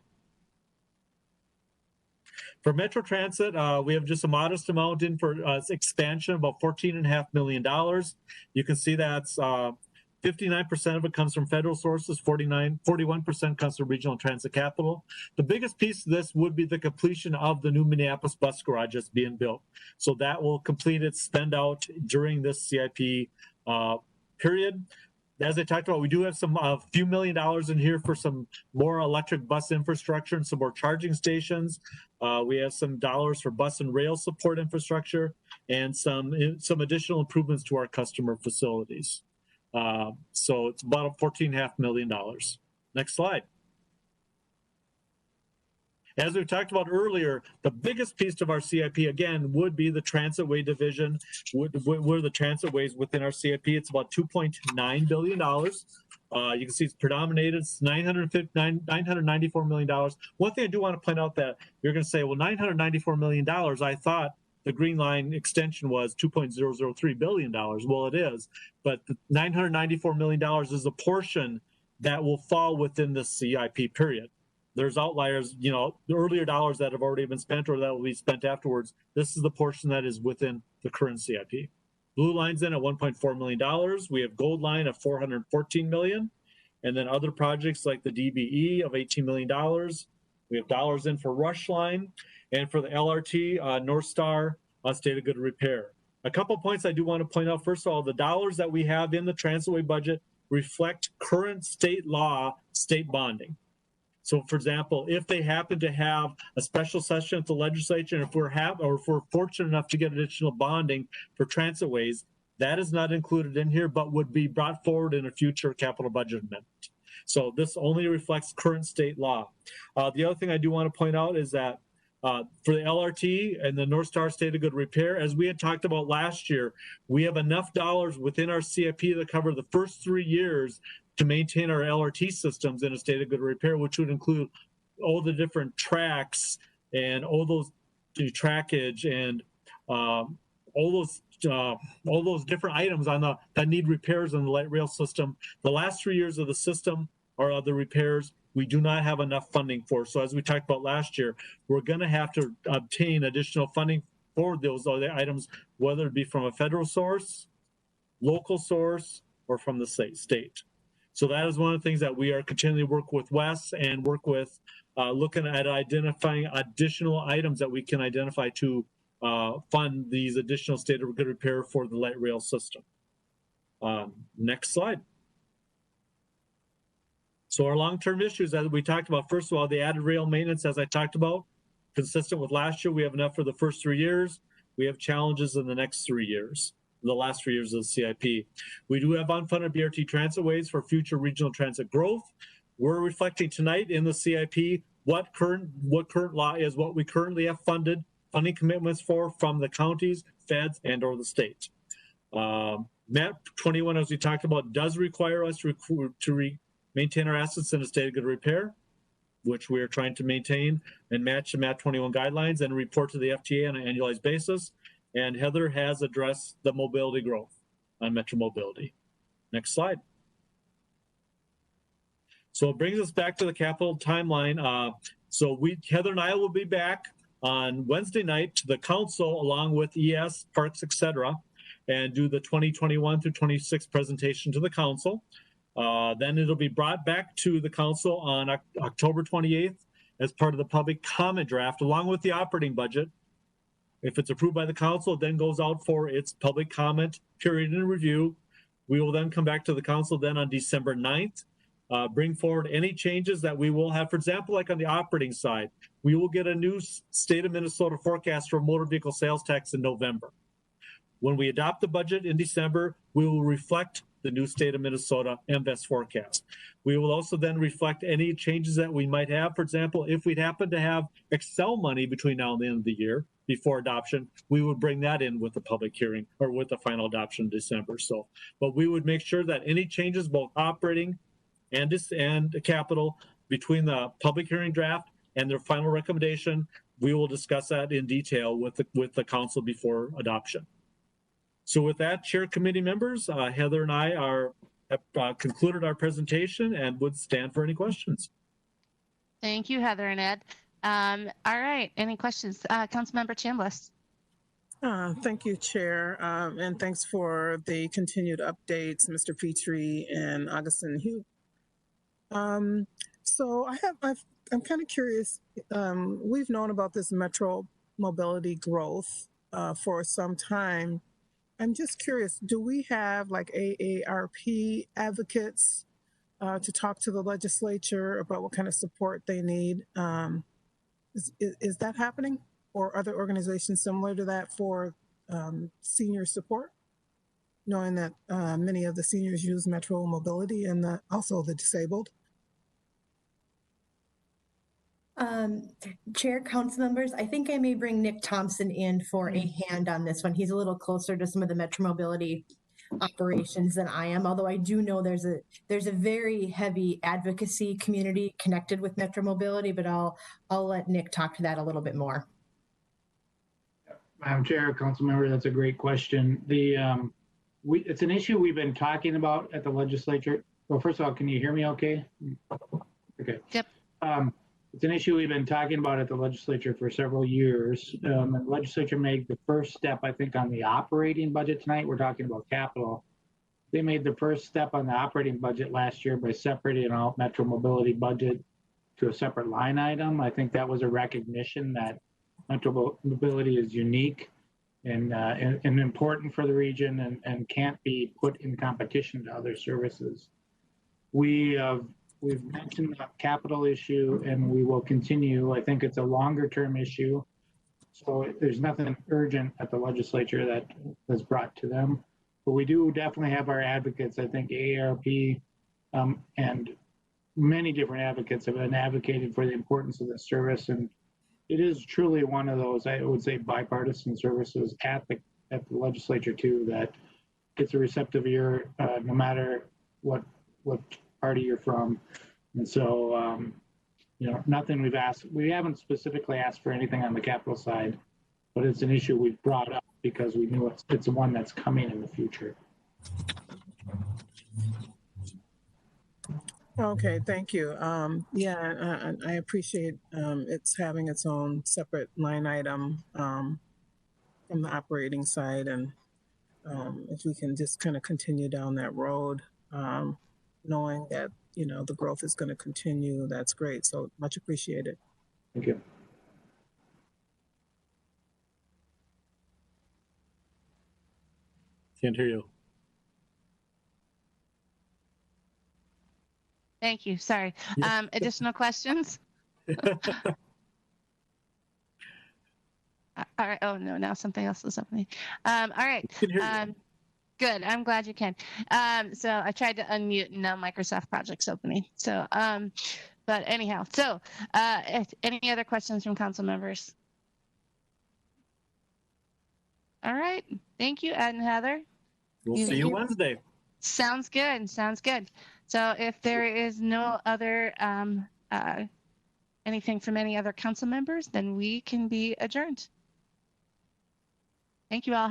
For Metrotransit, we have just a modest amount in for expansion, about $14.5 million. You can see that's 59% of it comes from federal sources, 41% comes from regional transit capital. The biggest piece of this would be the completion of the new Minneapolis bus garage that's being built. So that will complete its spend out during this CIP period. As I talked about, we do have a few $1 million in here for some more electric bus infrastructure and some more charging stations. We have some dollars for bus and rail support infrastructure and some additional improvements to our customer facilities. So it's about $14.5 million. Next slide. As we talked about earlier, the biggest piece of our CIP, again, would be the Transitway division, where the Transitways within our CIP. It's about $2.9 billion. You can see it's predominated. It's $994 million. One thing I do want to point out that you're going to say, well, $994 million, I thought the Green Line extension was $2.003 billion. Well, it is, but the $994 million is a portion that will fall within the CIP period. There's outliers, the earlier dollars that have already been spent or that will be spent afterwards. This is the portion that is within the current CIP. Blue line's in at $1.4 million. We have gold line of $414 million. And then other projects like the DBE of $18 million. We have dollars in for Rush Line and for the LRT, North Star, State of Good Repair. A couple points I do want to point out. First of all, the dollars that we have in the Transitway budget reflect current state law, state bonding. So, for example, if they happen to have a special session at the legislature, and if we're fortunate enough to get additional bonding for Transitways, that is not included in here, but would be brought forward in a future capital budget amendment. So this only reflects current state law. The other thing I do want to point out is that for the LRT and the North Star State of Good Repair, as we had talked about last year, we have enough dollars within our CIP to cover the first 3 years to maintain our LRT systems in a state of good repair, which would include all the different tracks and all those trackage and all those different items that need repairs on the light rail system. The last 3 years of the system or of the repairs, we do not have enough funding for. So as we talked about last year, we're going to have to obtain additional funding for those other items, whether it be from a federal source, local source, or from the state. So that is one of the things that we are continuing to work with Wes and work with, looking at identifying additional items that we can identify to fund these additional state of good repair for the light rail system. Next slide. So our long-term issues that we talked about, first of all, the added rail maintenance, as I talked about, consistent with last year, we have enough for the first 3 years. We have challenges in the next 3 years, the last 3 years of the CIP. We do have unfunded BRT transitways for future regional transit growth. We're reflecting tonight in the CIP what current law is, what we currently have funding commitments for from the counties, feds, and or the state. MAP 21, as we talked about, does require us to maintain our assets in a state of good repair, which we are trying to maintain and match the MAP 21 guidelines and report to the FTA on an annualized basis. And Heather has addressed the mobility growth on Metro Mobility. Next slide. So it brings us back to the capital timeline. Heather and I will be back on Wednesday night to the council along with ES, Parks, etc., and do the 2021 through 26 presentation to the council. Then it'll be brought back to the council on October 28th as part of the public comment draft, along with the operating budget. If it's approved by the council, it then goes out for its public comment period and review. We will then come back to the council then on December 9th, bring forward any changes that we will have. For example, like on the operating side, we will get a new state of Minnesota forecast for motor vehicle sales tax in November. When we adopt the budget in December, we will reflect the new state of Minnesota MVES forecast. We will also then reflect any changes that we might have. For example, if we'd happen to have Excel money between now and the end of the year before adoption, we would bring that in with the public hearing or with the final adoption in December. So, but we would make sure that any changes, both operating and capital, between the public hearing draft and their final recommendation, we will discuss that in detail with the council before adoption. So with that, Chair Committee members, Heather and I have concluded our presentation and would stand for any questions. Thank you, Heather and Ed. All right, any questions? Councilmember Chambliss. Thank you, Chair, and thanks for the continued updates, Mr. Petrie and Augustine Hugh. So I'm kind of curious. We've known about this metro mobility growth for some time. I'm just curious, do we have like AARP advocates to talk to the legislature about what kind of support they need? Is that happening? Or other organizations similar to that for senior support? Knowing that many of the seniors use metro mobility and also the disabled. Chair, council members, I think I may bring Nick Thompson in for a hand on this one. He's a little closer to some of the Metro Mobility operations than I am, although I do know there's a very heavy advocacy community connected with Metro Mobility, but I'll let Nick talk to that a little bit more. Madam Chair, council member, that's a great question. It's an issue we've been talking about at the legislature. Well, first of all, can you hear me okay? Okay. Yep. It's an issue we've been talking about at the legislature for several years. And the legislature made the first step, I think, on the operating budget tonight. We're talking about capital. They made the first step on the operating budget last year by separating out Metro Mobility budget to a separate line item. I think that was a recognition that Metro Mobility is unique and important for the region and can't be put in competition to other services. We've mentioned the capital issue and we will continue. I think it's a longer term issue. So there's nothing urgent at the legislature that was brought to them. But we do definitely have our advocates. I think AARP and many different advocates have been advocating for the importance of this service. And it is truly one of those, I would say, bipartisan services at the legislature too, that gets a receptive ear no matter what party you're from. And so, nothing we've asked, we haven't specifically asked for anything on the capital side, but it's an issue we've brought up because we knew it's one that's coming in the future. Okay, thank you. I appreciate it's having its own separate line item from the operating side, and if we can just kind of continue down that road. knowing that, you know, the growth is going to continue. That's great. So much appreciated. Thank you. Can't hear you. Thank you. Sorry. Additional questions? All right. Oh no, now something else is opening. All right. Good. I'm glad you can. So I tried to unmute and now Microsoft Project's opening. So, but anyhow, so any other questions from council members? All right. Thank you, Ed and Heather. We'll see you Wednesday. Sounds good. Sounds good. So if there is no other anything from any other council members, then we can be adjourned. Thank you all.